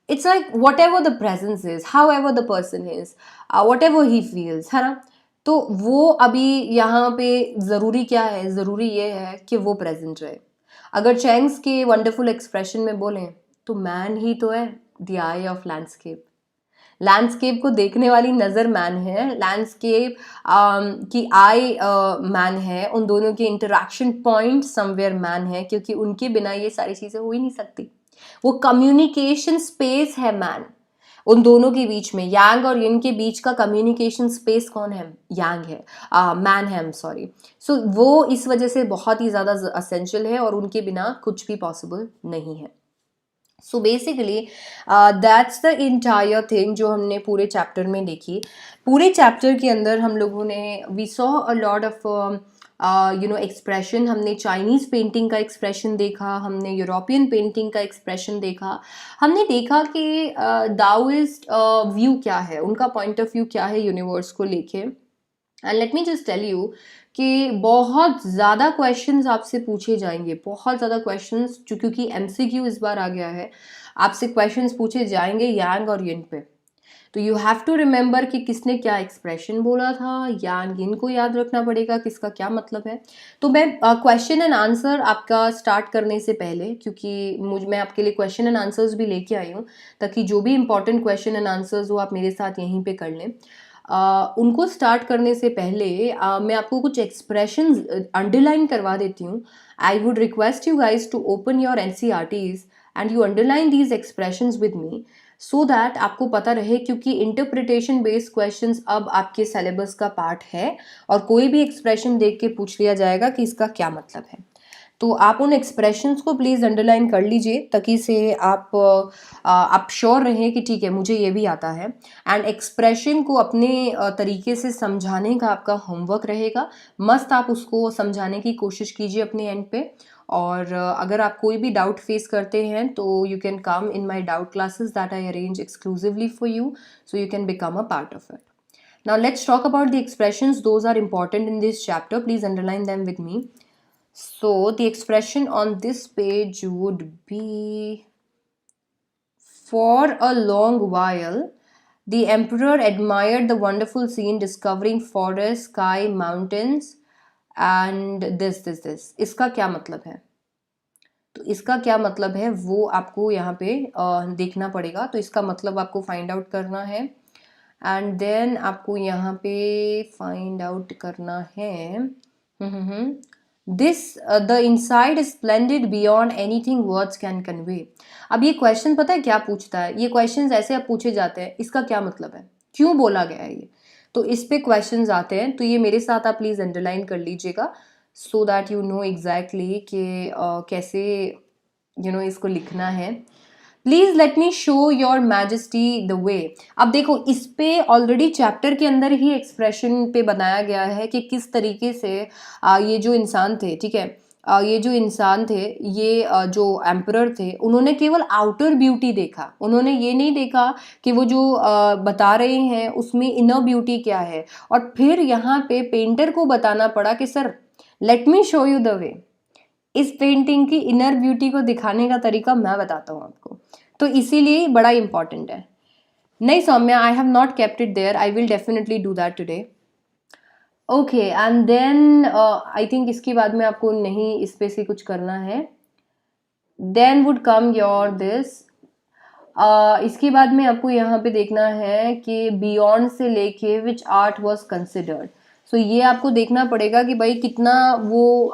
[SPEAKER 1] it's like whatever the presence is, however the person is, whatever he feels, है ना. तो वो अभी यहाँ पे ज़रूरी क्या है? ज़रूरी ये है कि वो प्रेजेंट रहे. अगर चैंग्स के वंडरफुल एक्सप्रेशन में बोलें तो मैन ही तो है the I of landscape. Landscape को देखने वाली नज़र मैन है, लैंडस्केप की आई मैन है, उन दोनों के इंटरेक्शन पॉइंट समवेयर मैन है, क्योंकि उनके बिना ये सारी चीज़ें हो ही नहीं सकती। वो कम्युनिकेशन स्पेस है मैन, उन दोनों के बीच में, यांग और यिन के बीच का कम्युनिकेशन स्पेस कौन है? यांग है, मैन है, सॉरी। सो वो इस वजह से बहुत ही ज़्यादा असेंशियल है और उनके बिना कुछ भी पॉसिबल नहीं है। So basically that's the entire thing जो हमने पूरे चैप्टर में देखी। पूरे चैप्टर के अंदर हम लोगों ने we saw a lot of expression. हमने चाइनीज़ पेंटिंग का एक्सप्रेशन देखा, हमने यूरोपियन पेंटिंग का एक्सप्रेशन देखा, हमने देखा कि दाओइस्ट व्यू क्या है, उनका पॉइंट ऑफ व्यू क्या है यूनिवर्स को लेके। And let me just tell you कि बहुत ज़्यादा क्वेश्चंस आपसे पूछे जाएंगे, बहुत ज़्यादा क्वेश्चंस, क्योंकि एमसीक्यू इस बार आ गया है, आपसे क्वेश्चंस पूछे जाएंगे यांग और यिन पे। तो यू हैव टू रिमेंबर कि किसने क्या एक्सप्रेशन बोला था, यांग यिन को याद रखना पड़ेगा किसका क्या मतलब है। तो मैं क्वेश्चन एंड आंसर आपका स्टार्ट करने से पहले, क्योंकि मैं आपके लिए क्वेश्चन एंड आंसर्स भी लेके आई हूँ, ताकि जो भी इंपॉर्टेंट क्वेश्चन एंड आंसर्स वो आप मेरे साथ यहीं पे कर लें। उनको स्टार्ट करने से पहले मैं आपको कुछ एक्सप्रेशंस अंडरलाइन करवा देती हूँ। I would request you guys to open your NCERTs and you underline these expressions with me, so that आपको पता रहे, क्योंकि इंटरप्रिटेशन बेस्ड क्वेश्चंस अब आपके सिलेबस का पार्ट है और कोई भी एक्सप्रेशन देख के पूछ लिया जाएगा कि इसका क्या मतलब है। तो आप उन एक्सप्रेशंस को प्लीज़ अंडरलाइन कर लीजिए, ताकि से आप श्योर रहें कि ठीक है मुझे ये भी आता है। एंड एक्सप्रेशन को अपने तरीके से समझाने का आपका होमवर्क रहेगा, मस्त आप उसको समझाने की कोशिश कीजिए अपने एंड पे। और अगर आप कोई भी डाउट फेस करते हैं तो you can come in my doubt classes that I arrange exclusively for you, so you can become a part of it. Now let's talk about the expressions. Those are important in this chapter. Please underline them with me. So the expression on this page would be, for a long while the emperor admired the wonderful scene, discovering forests, sky, mountains and this. इसका क्या मतलब है? तो इसका क्या मतलब है वो आपको यहाँ पे देखना पड़ेगा। तो इसका मतलब आपको फाइंड आउट करना है, एंड देन आपको यहाँ पे फाइंड आउट करना है this the inside splendid beyond anything words can convey. अब ये क्वेश्चन पता है क्या पूछता है? ये क्वेश्चन ऐसे अब पूछे जाते हैं, इसका क्या मतलब है, क्यों बोला गया है ये, तो इस पे क्वेश्चंस आते हैं। तो ये मेरे साथ आप प्लीज़ अंडरलाइन कर लीजिएगा, सो दैट यू नो एग्जैक्टली कि कैसे इसको लिखना है। Please let me show your majesty the वे। अब देखो इस पे ऑलरेडी चैप्टर के अंदर ही एक्सप्रेशन पे बनाया गया है कि किस तरीके से ये जो इंसान थे, ठीक है, ये जो इंसान थे, ये जो एम्परर थे, उन्होंने केवल आउटर ब्यूटी देखा, उन्होंने ये नहीं देखा कि वो जो बता रहे हैं उसमें इनर ब्यूटी क्या है। और फिर यहाँ पे पेंटर को बताना पड़ा कि sir late me show you the way, इस पेंटिंग की इनर ब्यूटी को दिखाने का तरीका मैं बताता हूँ आपको। तो इसीलिए बड़ा इंपॉर्टेंट है। नहीं Saumya, I have not kept it there, I will definitely do that today. Okay, and then I think इसके बाद में आपको नहीं इस पे से कुछ करना है। Then would come your this, इसके बाद में आपको यहाँ पे देखना है कि बियॉन्ड से लेके विच आर्ट वॉज कंसिडर्ड। सो ये आपको देखना पड़ेगा कि भाई कितना वो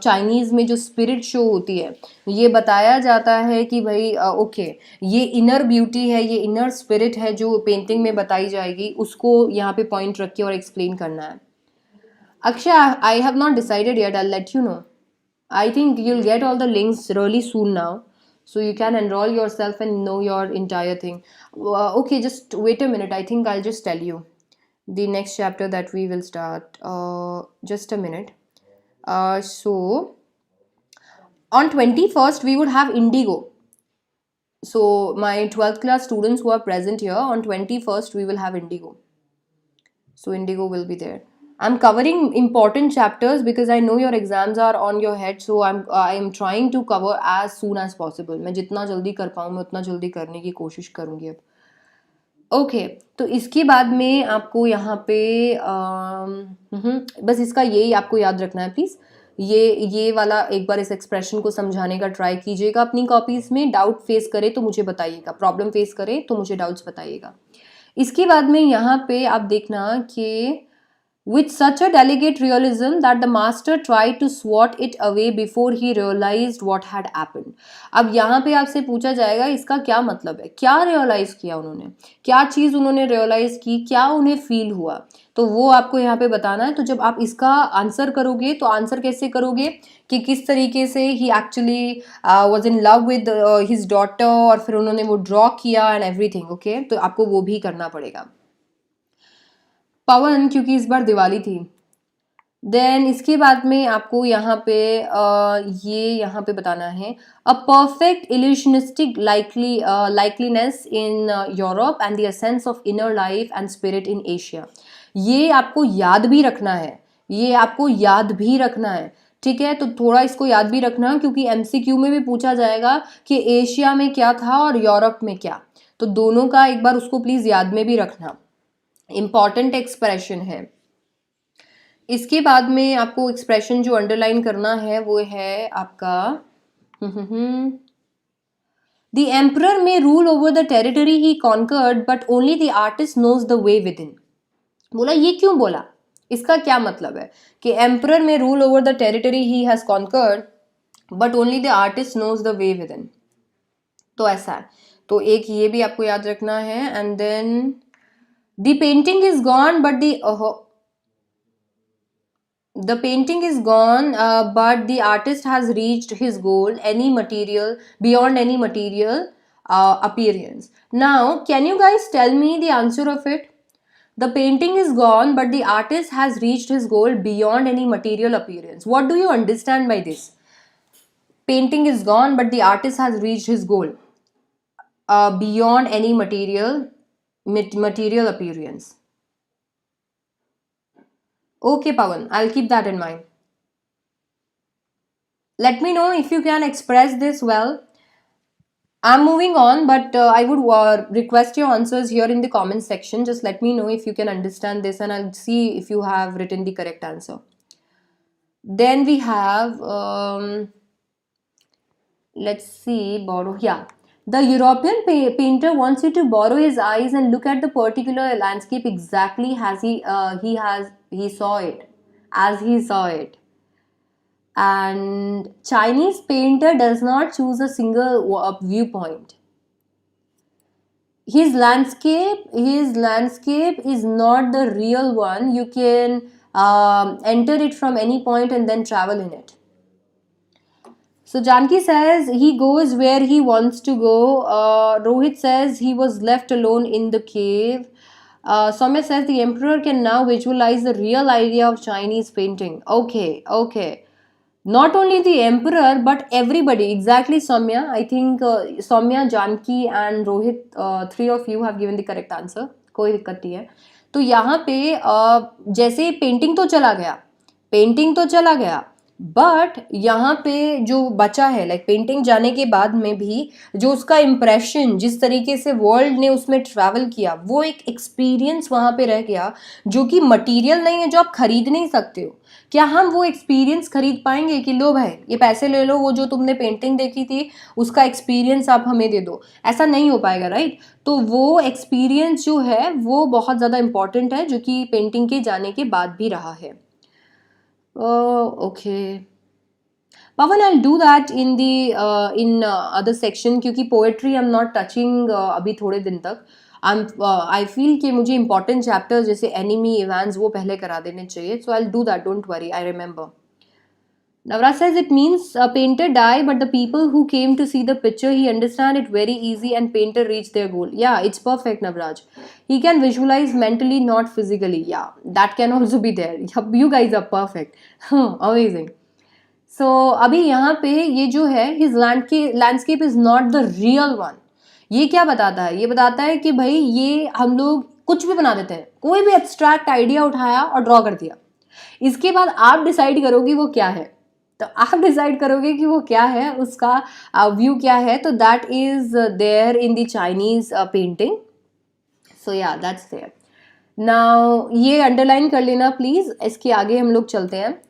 [SPEAKER 1] चाइनीज़ में जो स्पिरिट शो होती है, ये बताया जाता है कि भाई ओके ये इनर ब्यूटी है, ये इनर स्पिरिट है जो पेंटिंग में बताई जाएगी, उसको यहाँ पे पॉइंट रख के और एक्सप्लेन करना है। अक्षय, आई have not decided yet, I let you know. I think you'll get all the links really soon now, so you can enroll yourself and know your entire thing. Okay, just wait a minute. I think I'll just tell you the next chapter that we will start. Just a minute. So on 21st we would have Indigo. So my 12th class students who are present here, on 21st we will have Indigo. So Indigo will be there. I'm covering important chapters because I know your exams are on your head, so I'm trying to cover as soon as possible. मैं जितना जल्दी कर पाऊँ मैं उतना जल्दी करने की कोशिश करूँगी अब। ओके, तो इसके बाद में आपको यहाँ पे बस इसका यही आपको याद रखना है प्लीज़। ये वाला एक बार इस एक्सप्रेशन को समझाने का ट्राई कीजिएगा अपनी कॉपीज़ में। डाउट फेस करे तो मुझे बताइएगा, प्रॉब्लम फेस करे तो मुझे डाउट्स बताइएगा। इसके बाद में यहाँ पे आप देखना कि with such a delicate realism that the master tried to swat it away before he realized what had happened. अब यहाँ पे आपसे पूछा जाएगा इसका क्या मतलब है, क्या रियलाइज किया उन्होंने, क्या चीज़ उन्होंने रियलाइज की, क्या उन्हें फील हुआ, तो वो आपको यहाँ पे बताना है। तो जब आप इसका आंसर करोगे तो आंसर कैसे करोगे कि किस तरीके से ही actually was in love with his daughter और फिर उन्होंने वो ड्रॉ किया एंड एवरीथिंग। ओके, तो आपको वो भी करना पड़ेगा। पवन, क्योंकि इस बार दिवाली थी। देन इसके बाद में आपको यहाँ पे ये यहाँ पे बताना है a perfect illusionistic likeliness in Europe and the sense of inner life and spirit in Asia. ये आपको याद भी रखना है, ये आपको याद भी रखना है, ठीक है। तो थोड़ा इसको याद भी रखना क्योंकि एमसीक्यू में भी पूछा जाएगा कि एशिया में क्या था और यूरोप में क्या, तो दोनों का एक बार उसको प्लीज याद में भी रखना, इंपॉर्टेंट एक्सप्रेशन है। इसके बाद में आपको एक्सप्रेशन जो अंडरलाइन करना है वो है आपका the emperor may rule over the territory he conquered but only the artist knows the way within इन। बोला ये क्यों बोला, इसका क्या मतलब है कि emperor may rule over the territory he has conquered but only the artist knows the way within इन, तो ऐसा है। तो एक ये भी आपको याद रखना है। And then the painting is gone but the painting is gone but the artist has reached his goal any material beyond any material appearance. Now can you guys tell me the answer of it? The painting is gone but the artist has reached his goal beyond any material appearance. What do you understand by this? Painting is gone but the artist has reached his goal beyond any material appearance. Okay, Pawan, I'll keep that in mind. Let me know if you can express this well. I'm moving on, but I would request your answers here in the comment section. Just let me know if you can understand this and I'll see if you have written the correct answer. Then we have, let's see, borrow. Yeah. The European painter wants you to borrow his eyes and look at the particular landscape exactly as he saw it, as he saw it. And Chinese painter does not choose a single viewpoint. His landscape is not the real one. You can enter it from any point and then travel in it. So Janki says he goes where he wants to go. Rohit says he was left alone in the cave. Soumya says the emperor can now visualize the real idea of Chinese painting. Okay. Not only the emperor but everybody. Exactly, Soumya. I think Soumya, Janki and Rohit, three of you have given the correct answer. कोई दिक्कत नहीं है। तो यहाँ पे जैसे painting तो चला गया बट यहाँ पे जो बचा है लाइक पेंटिंग जाने के बाद में भी जो उसका इम्प्रेशन, जिस तरीके से वर्ल्ड ने उसमें ट्रैवल किया, वो एक एक्सपीरियंस वहाँ पे रह गया जो कि मटेरियल नहीं है, जो आप खरीद नहीं सकते हो। क्या हम वो एक्सपीरियंस खरीद पाएंगे कि लो भाई ये पैसे ले लो, वो जो तुमने पेंटिंग देखी थी उसका एक्सपीरियंस आप हमें दे दो, ऐसा नहीं हो पाएगा, राइट। तो वो एक्सपीरियंस जो है वो बहुत ज़्यादा इंपॉर्टेंट है जो कि पेंटिंग के जाने के बाद भी रहा है। Okay. Pawan, I'll do that in the other section क्योंकि poetry I'm not touching अभी थोड़े दिन तक। I feel कि मुझे important chapters जैसे enemy events वो पहले करा देने चाहिए, so I'll do that, don't worry, I remember. Navraj says it means a painter die but the people who came to see the picture he understand it very easy and painter reach their goal. Yeah, it's perfect, Navraj. He can visualize mentally not physically. Yeah, that can also be there. You guys are perfect. Amazing. So अभी यहाँ पे ये जो है his landscape is not the real one. ये क्या बताता है, ये बताता है कि भाई ये हम लोग कुछ भी बना देते हैं, कोई भी एब्स्ट्रैक्ट आइडिया उठाया और ड्रॉ कर दिया, इसके बाद आप डिसाइड करोगे वो क्या है। तो आप डिसाइड करोगे कि वो क्या है, उसका व्यू क्या है, तो that is there in the Chinese painting. So yeah that's there. Now ये अंडरलाइन कर लेना प्लीज, इसके आगे हम लोग चलते हैं।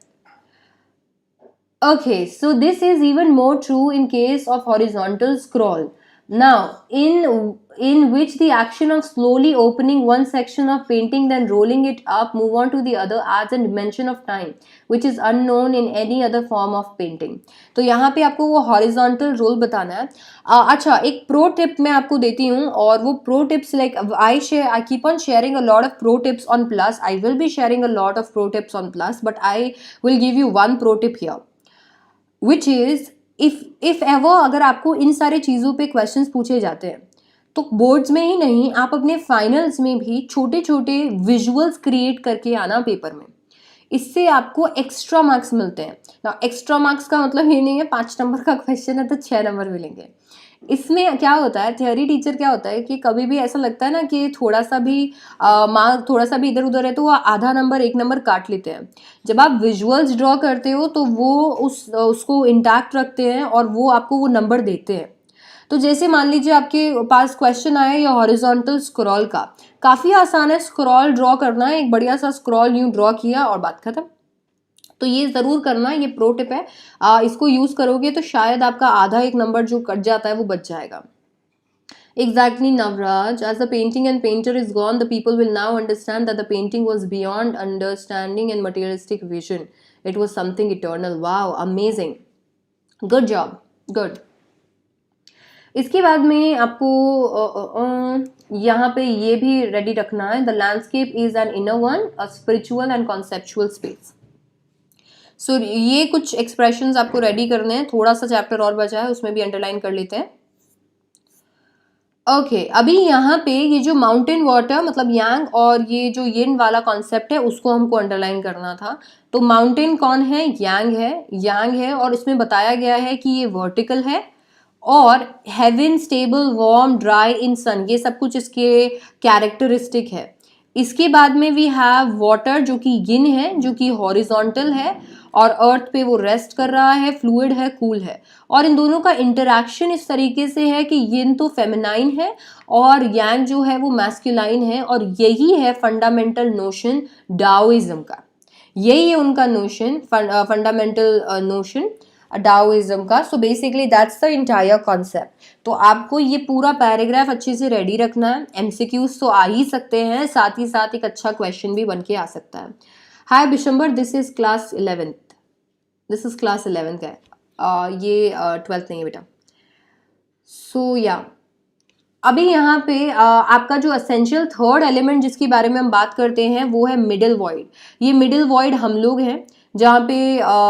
[SPEAKER 1] Okay, so this is even more true in case of horizontal scroll. Now, in which the action of slowly opening one section of painting, then rolling it up, move on to the other, adds a dimension of time which is unknown in any other form of painting. तो यहाँ पे आपको वो horizontal role बताना है. अच्छा, एक pro tip मैं आपको देती हूँ, और वो pro tips like I keep on sharing a lot of pro tips on plus. I will be sharing a lot of pro tips on plus, but I will give you one pro tip here, which is if ever अगर आपको इन सारे चीज़ों पे questions पूछे जाते हैं, तो boards में ही नहीं, आप अपने फाइनल्स में भी छोटे छोटे विजुअल्स क्रिएट करके आना पेपर में. इससे आपको एक्स्ट्रा मार्क्स मिलते हैं ना. एक्स्ट्रा मार्क्स का मतलब ये नहीं है 5 नंबर का क्वेश्चन है तो 6 नंबर मिलेंगे. इसमें क्या होता है, थ्योरी टीचर क्या होता है कि कभी भी ऐसा लगता है ना कि थोड़ा सा भी मार्क थोड़ा सा भी इधर उधर है तो वो आधा नंबर 1 नंबर काट लेते हैं. जब आप विजुअल्स ड्रॉ करते हो तो वो उसको इंटैक्ट रखते हैं और वो आपको वो नंबर देते हैं. तो जैसे मान लीजिए आपके पास क्वेश्चन आया या हॉरिजॉन्टल स्क्रॉल का, काफ़ी आसान है स्क्रॉल ड्रॉ करना है. एक बढ़िया सा स्क्रॉल यूँ ड्रॉ किया और बात खत्म. तो ये ज़रूर करना, ये प्रो टिप है. इसको यूज़ करोगे तो शायद आपका आधा 1 नंबर जो कट जाता है वो बच जाएगा. Exactly, Navraj. As the painting and painter is gone, the people will now understand that the painting was beyond understanding and materialistic vision. It was something eternal. Wow, amazing. Good job. Good. इसके बाद में आपको यहाँ पे ये भी ready रखना है. The landscape is an inner one, a spiritual and conceptual space. So ये कुछ एक्सप्रेशंस आपको रेडी करने हैं. थोड़ा सा चैप्टर और बचा है, उसमें भी अंडरलाइन कर लेते हैं. ओके अभी यहाँ पे ये जो माउंटेन वाटर मतलब यांग और ये जो यिन वाला कॉन्सेप्ट है उसको हमको अंडरलाइन करना था. तो माउंटेन कौन है, यांग है और इसमें बताया गया है कि ये वर्टिकल है, और हेवन स्टेबल वार्म ड्राई इन सन, ये सब कुछ इसके कैरेक्टरिस्टिक है. इसके बाद में वी हैव वाटर जो कि यिन है, जो कि हॉरिजॉन्टल है और अर्थ पे वो रेस्ट कर रहा है, फ्लूइड है, कूल है. और इन दोनों का इंटरैक्शन इस तरीके से है कि यिन तो फेमिनाइन है और यांग जो है वो मैस्कुलाइन है. और यही है फंडामेंटल नोशन डाओइज्म का. यही है उनका नोशन, फंडामेंटल नोशन डाओइज्म का. So basically that's the entire concept. तो आपको ये पूरा पैराग्राफ अच्छे से रेडी रखना है. एमसीक्यूज तो आ ही सकते हैं, साथ ही साथ एक अच्छा क्वेश्चन भी बन के आ सकता है. Hi Bishambar, this is class 11th. This is class 11th का है, ये 12th नहीं है बेटा. सो या अभी यहाँ पे आपका जो असेंशियल थर्ड एलिमेंट जिसके बारे में हम बात करते हैं वो है मिडिल वॉइड. ये मिडिल वॉइड हम लोग हैं, जहाँ पे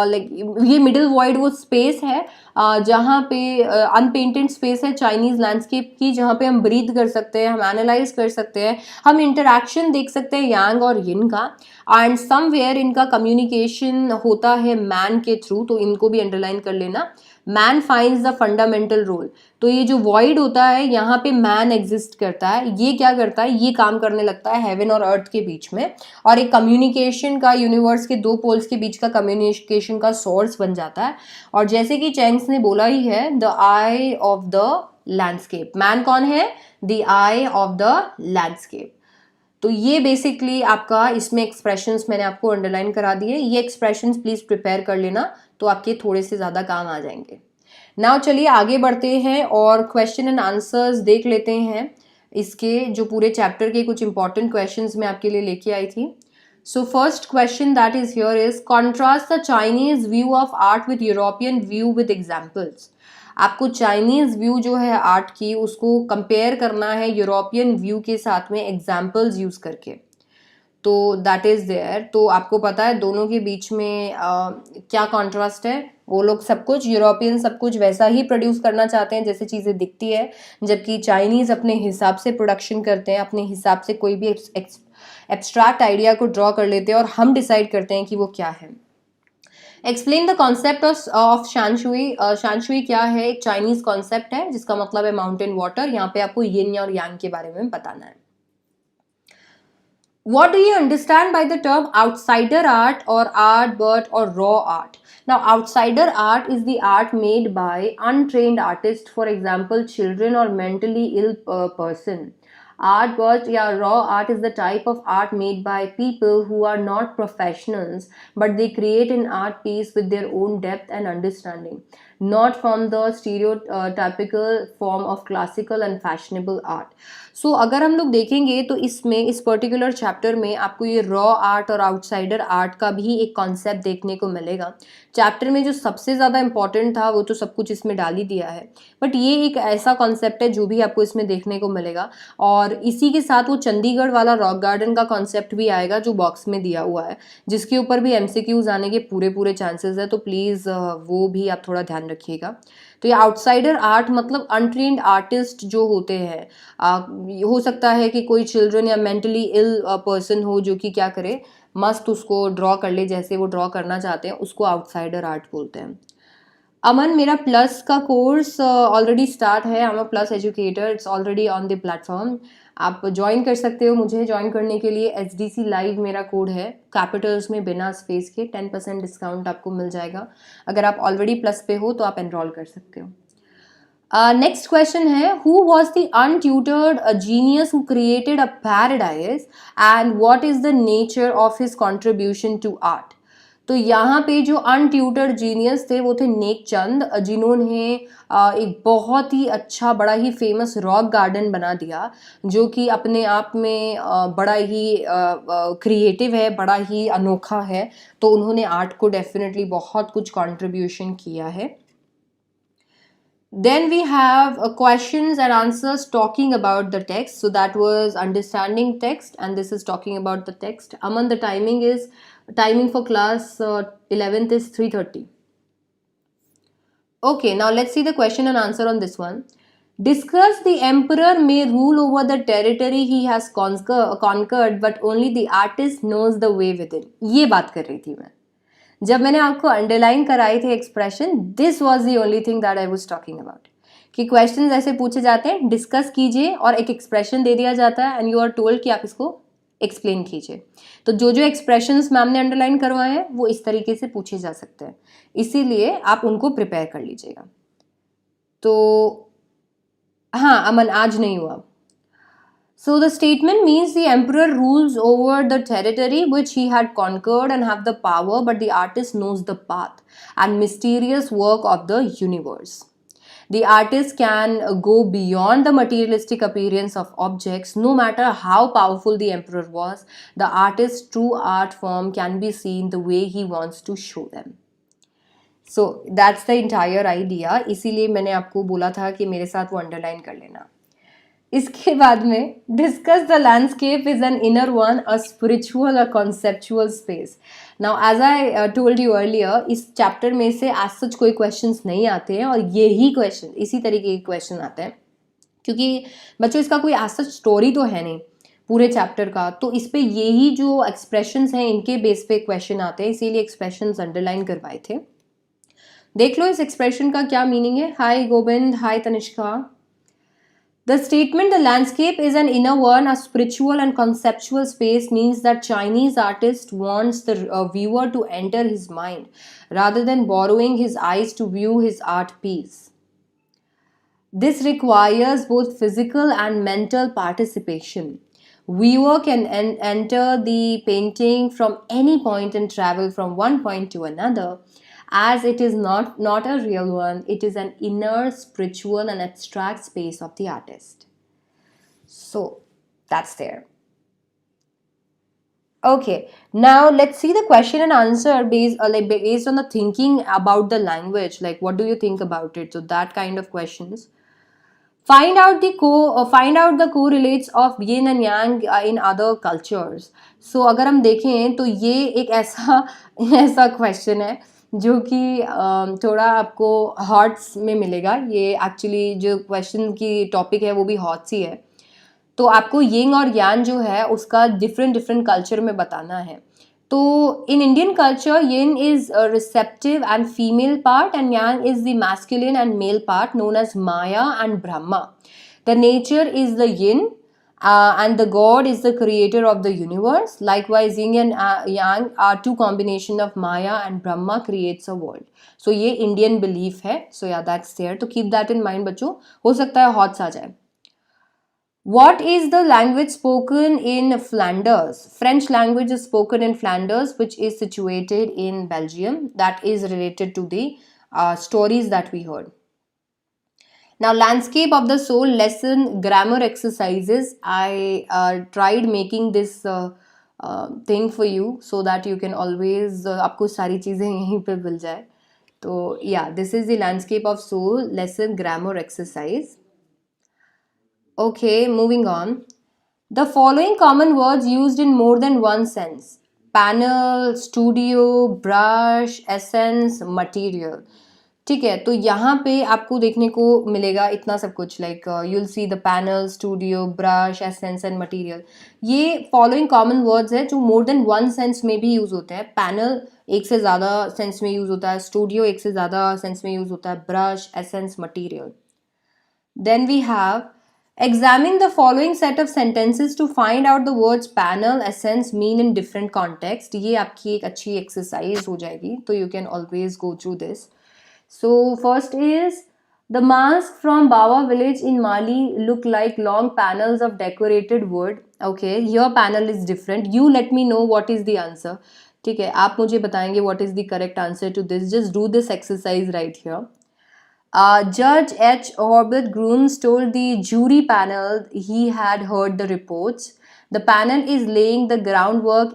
[SPEAKER 1] लाइक ये मिडिल वॉइड वो स्पेस है जहाँ पे अनपेंटेड स्पेस है चाइनीज लैंडस्केप की, जहाँ पे हम ब्रीथ कर सकते हैं, हम एनालाइज कर सकते हैं, हम इंटरैक्शन देख सकते हैं यांग और यिन का. एंड समवेयर इनका कम्युनिकेशन होता है मैन के थ्रू, तो इनको भी अंडरलाइन कर लेना. Man finds the fundamental role. तो ये जो वॉइड होता है यहाँ पे मैन एग्जिस्ट करता है. ये क्या करता है, ये काम करने लगता है हेवन और अर्थ के बीच में, और एक कम्युनिकेशन का, यूनिवर्स के दो पोल्स के बीच का कम्युनिकेशन का सोर्स बन जाता है. और जैसे कि चैंग्स ने बोला ही है, the I of the landscape. Man कौन है, the I of the landscape. तो ये बेसिकली आपका इसमें एक्सप्रेशंस मैंने आपको अंडरलाइन करा दिए. ये एक्सप्रेशंस प्लीज प्रिपेयर कर लेना, तो आपके थोड़े से ज़्यादा काम आ जाएंगे. नाउ चलिए आगे बढ़ते हैं और क्वेश्चन एंड आंसर्स देख लेते हैं. इसके जो पूरे चैप्टर के कुछ इंपॉर्टेंट क्वेश्चंस मैं आपके लिए लेके आई थी. So first question that is here is contrast the Chinese view of art with European view with examples. आपको चाइनीज व्यू जो है आर्ट की उसको कंपेयर करना है यूरोपियन व्यू के साथ में एग्जाम्पल्स यूज करके. तो दैट इज देयर. तो आपको पता है दोनों के बीच में क्या कॉन्ट्रास्ट है. वो लोग सब कुछ, यूरोपियन सब कुछ वैसा ही प्रोड्यूस करना चाहते हैं जैसे चीज़ें दिखती है, जबकि चाइनीज अपने हिसाब से प्रोडक्शन करते हैं, अपने हिसाब से कोई भी एब्स्ट्रैक्ट आइडिया को ड्रॉ कर लेते हैं और हम डिसाइड करते हैं कि वो क्या है. Explain the concept of shanshui. Shanshui क्या है, एक चाइनीज कॉन्सेप्ट है जिसका मतलब है माउंटेन वाटर. यहाँ पे आपको यिन और यांग के बारे में बताना है. What do you understand by the term outsider art or art but or raw art? Now, outsider art is the art made by untrained artists, for example, children or mentally ill person. Art but yeah, raw art is the type of art made by people who are not professionals, but they create an art piece with their own depth and understanding. not from the stereotypical form of classical and fashionable art. So अगर हम लोग देखेंगे तो इसमें इस particular chapter में आपको ये रॉ आर्ट और आउटसाइडर आर्ट का भी एक कॉन्सेप्ट देखने को मिलेगा. चैप्टर में जो सबसे ज़्यादा इंपॉर्टेंट था वो तो सब कुछ इसमें डाल ही दिया है, बट ये एक ऐसा कॉन्सेप्ट है जो भी आपको इसमें देखने को मिलेगा. और इसी के साथ वो चंडीगढ़ वाला रॉक गार्डन का कॉन्सेप्ट भी आएगा जो बॉक्स में दिया हुआ है, जिसके ऊपर भी एमसीक्यूज आने के पूरे पूरे चांसेस है. तो प्लीज़ वो भी आप थोड़ा ध्यान रखिएगा. तो ये आउटसाइडर आर्ट मतलब अनट्रेन्ड आर्टिस्ट जो होते हैं, हो सकता है कि कोई चिल्ड्रन या मेंटली इल पर्सन हो जो कि क्या करे, मस्त उसको ड्रॉ कर ले जैसे वो ड्रॉ करना चाहते हैं, उसको आउटसाइडर आर्ट बोलते हैं. अमन, मेरा प्लस का कोर्स ऑलरेडी स्टार्ट है. आई am a plus educator, it's already on the platform. आप ज्वाइन कर सकते हो. मुझे ज्वाइन करने के लिए HDC लाइव मेरा कोड है, कैपिटल्स में बिना स्पेस के 10% डिस्काउंट आपको मिल जाएगा. अगर आप ऑलरेडी प्लस पे हो तो आप एनरोल कर सकते हो. नेक्स्ट क्वेश्चन है, who was the untutored genius who created a paradise and what is the nature of his contribution to art. तो यहाँ पे जो अनट्यूटर्ड जीनियस थे वो थे नेक चंद, जिन्होंने एक बहुत ही अच्छा बड़ा ही फेमस रॉक गार्डन बना दिया, जो कि अपने आप में बड़ा ही क्रिएटिव है, बड़ा ही अनोखा है. तो उन्होंने आर्ट को डेफिनेटली बहुत कुछ कंट्रीब्यूशन किया है. Then we have questions and answers talking about the text. So that was understanding text, and this is talking about the text. Aman, the timing for class 11th is 3:30. Okay, now let's see the question and answer on this one. Discuss the emperor may rule over the territory he has conquered, but only the artist knows the way within. ये बात कर रही थी मैं जब मैंने आपको underline कराए थे expression. This was the only thing that I was talking about. कि क्वेश्चन ऐसे पूछे जाते हैं, डिस्कस कीजिए और एक एक्सप्रेशन दे दिया जाता है एंड यू आर टोल्ड कि आप इसको एक्सप्लेन कीजिए. तो जो जो एक्सप्रेशंस मैम ने अंडरलाइन करवाए हैं वो इस तरीके से पूछे जा सकते हैं, इसीलिए आप उनको प्रिपेयर कर लीजिएगा. तो हाँ अमन, आज नहीं हुआ. So the statement means the emperor rules over the territory which he had conquered and have the power, but the artist knows the path and mysterious work of the universe. The artist can go beyond the materialistic appearance of objects. No matter how powerful the emperor was, the artist's true art form can be seen the way he wants to show them. So that's the entire idea. इसीलिए मैंने आपको बोला था कि मेरे साथ वो underline कर लेना. इसके बाद में discuss the landscape is an inner one, a spiritual, a conceptual space. Now as I told you earlier, इस चैप्टर में से आज सच कोई क्वेश्चंस नहीं आते हैं, और यही क्वेश्चन इसी तरीके के क्वेश्चन आते हैं क्योंकि बच्चों इसका कोई आज सच स्टोरी तो है नहीं पूरे चैप्टर का. तो इस पे यही जो एक्सप्रेशंस हैं इनके बेस पे क्वेश्चन आते हैं, इसीलिए एक्सप्रेशंस अंडरलाइन करवाए थे. देख लो इस एक्सप्रेशन का क्या मीनिंग है. हाय गोविंद, हाय Tanishka. The statement, the landscape is an inner one, a spiritual and conceptual space, means that Chinese artist wants the viewer to enter his mind rather than borrowing his eyes to view his art piece. This requires both physical and mental participation. Viewer can enter the painting from any point and travel from one point to another. As it is not a real one, it is an inner, spiritual and abstract space of the artist. So that's there. Okay, now let's see the question and answer based on the thinking about the language. Like, what do you think about it? So that kind of questions. Find out the correlates of yin and yang in other cultures. So अगर हम देखें तो ये एक ऐसा question है जो कि थोड़ा आपको हॉट्स में मिलेगा. ये एक्चुअली जो क्वेश्चन की टॉपिक है वो भी हॉट सी है. तो आपको यिंग और यांग जो है उसका डिफरेंट कल्चर में बताना है. तो in Indian culture yin is a receptive and female part and yang is the masculine and male part known as Maya and Brahma. The nature is the yin and the god is the creator of the universe. Likewise yin and yang are two combination of Maya and Brahma creates a world. So ये Indian belief है. So yeah, that's there. तो keep that in mind बच्चों. हो सकता है hots आ जाए. What is the language spoken in Flanders? French language is spoken in Flanders, which is situated in Belgium. That is related to the stories that we heard. Now, landscape of the soul lesson grammar exercises. I tried making this thing for you so that you can always आपको सारी चीज़ें यहीं पे मिल जाए. तो yeah, this is the landscape of soul lesson grammar exercise. Okay, moving on. The following common words used in more than one sense: panel, studio, brush, essence, material. ठीक है, तो यहाँ पे आपको देखने को मिलेगा इतना सब कुछ, like you'll see the panel, studio, brush, essence and material. ये फॉलोइंग कॉमन वर्ड्स है जो मोर देन वन सेंस में भी यूज़ होते हैं. पैनल एक से ज़्यादा सेंस में यूज़ होता है, स्टूडियो एक से ज़्यादा सेंस में यूज़ होता है, brush, essence, material. Then we have examine the following set of sentences to find out the words panel, essence mean in different context. ये आपकी एक अच्छी exercise हो जाएगी, तो you can always go through this. So first is the mask from Bawa village in Mali look like long panels of decorated wood. Okay, your panel is different. You let me know what is the answer. ठीक है, आप मुझे बताएंगे what is the correct answer to this. Just do this exercise right here. Judge H. Orbit Grooms told the jury panel he had heard the reports. The panel is laying the groundwork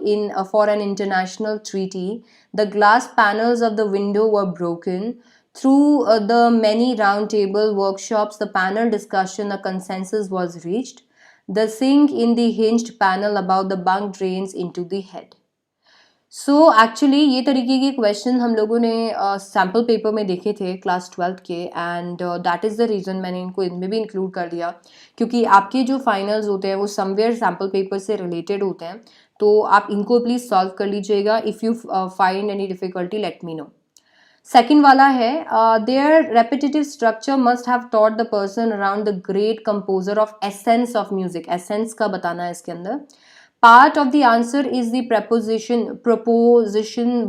[SPEAKER 1] for an international treaty. The glass panels of the window were broken. Through the many roundtable workshops, the panel discussion, a consensus was reached. The sink in the hinged panel above the bunk drains into the head. So actually ये तरीके के question हम लोगों ने sample paper में देखे थे class 12th के, and that is the reason मैंने इनको इनमें भी इंक्लूड कर दिया, क्योंकि आपके जो फाइनल्स होते हैं वो समवेयर सैम्पल पेपर से रिलेटेड होते हैं. तो आप इनको प्लीज़ सॉल्व कर लीजिएगा. If you find any difficulty let me know. Second वाला है there repetitive structure must have taught the person around the great composer of essence of music. Essence का बताना है इसके अंदर. Part of the answer is the proposition,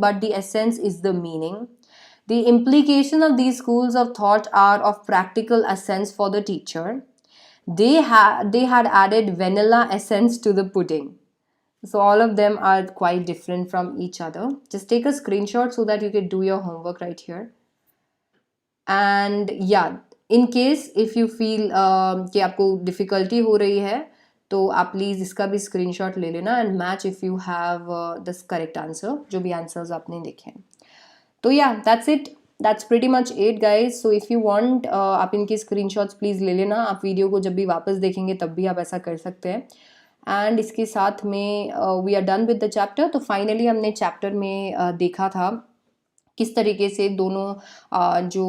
[SPEAKER 1] but the essence is the meaning. The implication of these schools of thought are of practical essence for the teacher. They had added vanilla essence to the pudding. So all of them are quite different from each other. Just take a screenshot so that you can do your homework right here. And yeah, in case if you feel कि आपको difficulty हो रही है, तो आप please इसका भी screenshot ले लेना and match if you have the correct answer, जो भी आंसर्स आपने देखे हैं. तो या that's it, that's pretty much it guys. So if you want आप इनके स्क्रीनशॉट्स प्लीज़ ले लेना. आप वीडियो को जब भी वापस देखेंगे तब भी आप ऐसा कर सकते हैं. एंड इसके साथ में we are done with the chapter. तो फाइनली हमने चैप्टर में देखा था किस तरीके से दोनों जो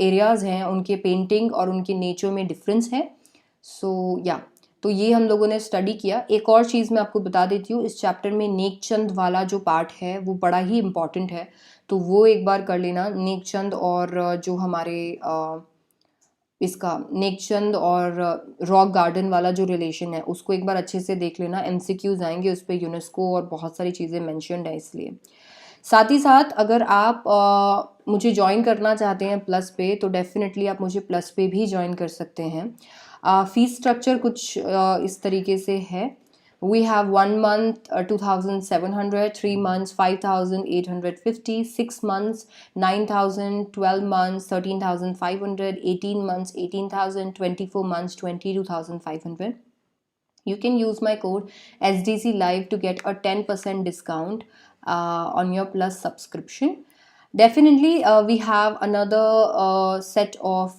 [SPEAKER 1] एरियाज़ हैं उनके पेंटिंग और उनके नेचर में डिफरेंस है. सो या तो ये हम लोगों ने स्टडी किया. एक और चीज़ मैं आपको बता देती हूँ, इस चैप्टर में नेकचंद वाला जो पार्ट है वो बड़ा ही इम्पॉर्टेंट है, तो वो एक बार कर लेना. नेकचंद और जो हमारे इसका नेकचंद और रॉक गार्डन वाला जो रिलेशन है उसको एक बार अच्छे से देख लेना. MCQs आएंगे उस पर, यूनेस्को और बहुत सारी चीज़ें मैंशनड है इसलिए. साथ ही साथ अगर आप मुझे ज्वाइन करना चाहते हैं प्लस पे, तो डेफिनेटली आप मुझे प्लस पे भी ज्वाइन कर सकते हैं. फीस स्ट्रक्चर कुछ इस तरीके से है. We have 1 month 2,700, 3 months 5,850, 6 months 9,000, 12 months 13,500, 18 months 18,000, 24 months 22,500. You can use my code SDC Live to get a 10% discount on your Plus subscription. Definitely, we have another set of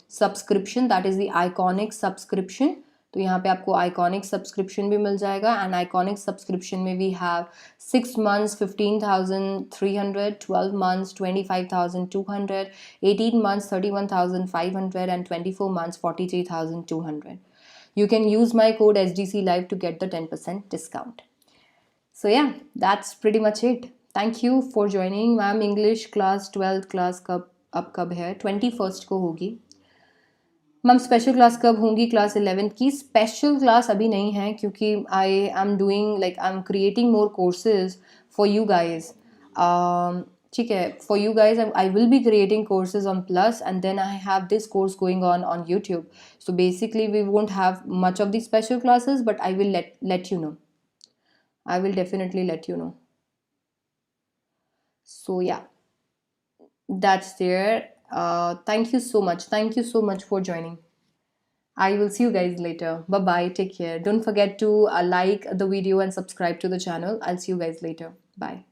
[SPEAKER 1] subscription, that is the Iconic subscription. तो यहाँ पे आपको Iconic subscription भी मिल जाएगा. and Iconic subscription में we have 6 months 15,300, 12 months 25,200, 18 months 31,500, and 24 months 43,200. You can use my code SDC Live to get the 10% discount. So yeah, that's pretty much it. Thank you for joining. Ma'am English class 12th class कब है? 21st को होगी. Ma'am special class कब होंगी? Class 11th की. Special class अभी नहीं है क्योंकि I am doing like I am creating more courses for you guys. ठीक है, for you guys I will be creating courses on plus, and then I have this course going on YouTube. So basically we won't have much of the special classes, but I will let you know. I will definitely let you know. So yeah, that's there. Thank you so much. Thank you so much for joining. I will see you guys later. Bye bye. Take care. Don't forget to like the video and subscribe to the channel. I'll see you guys later. Bye.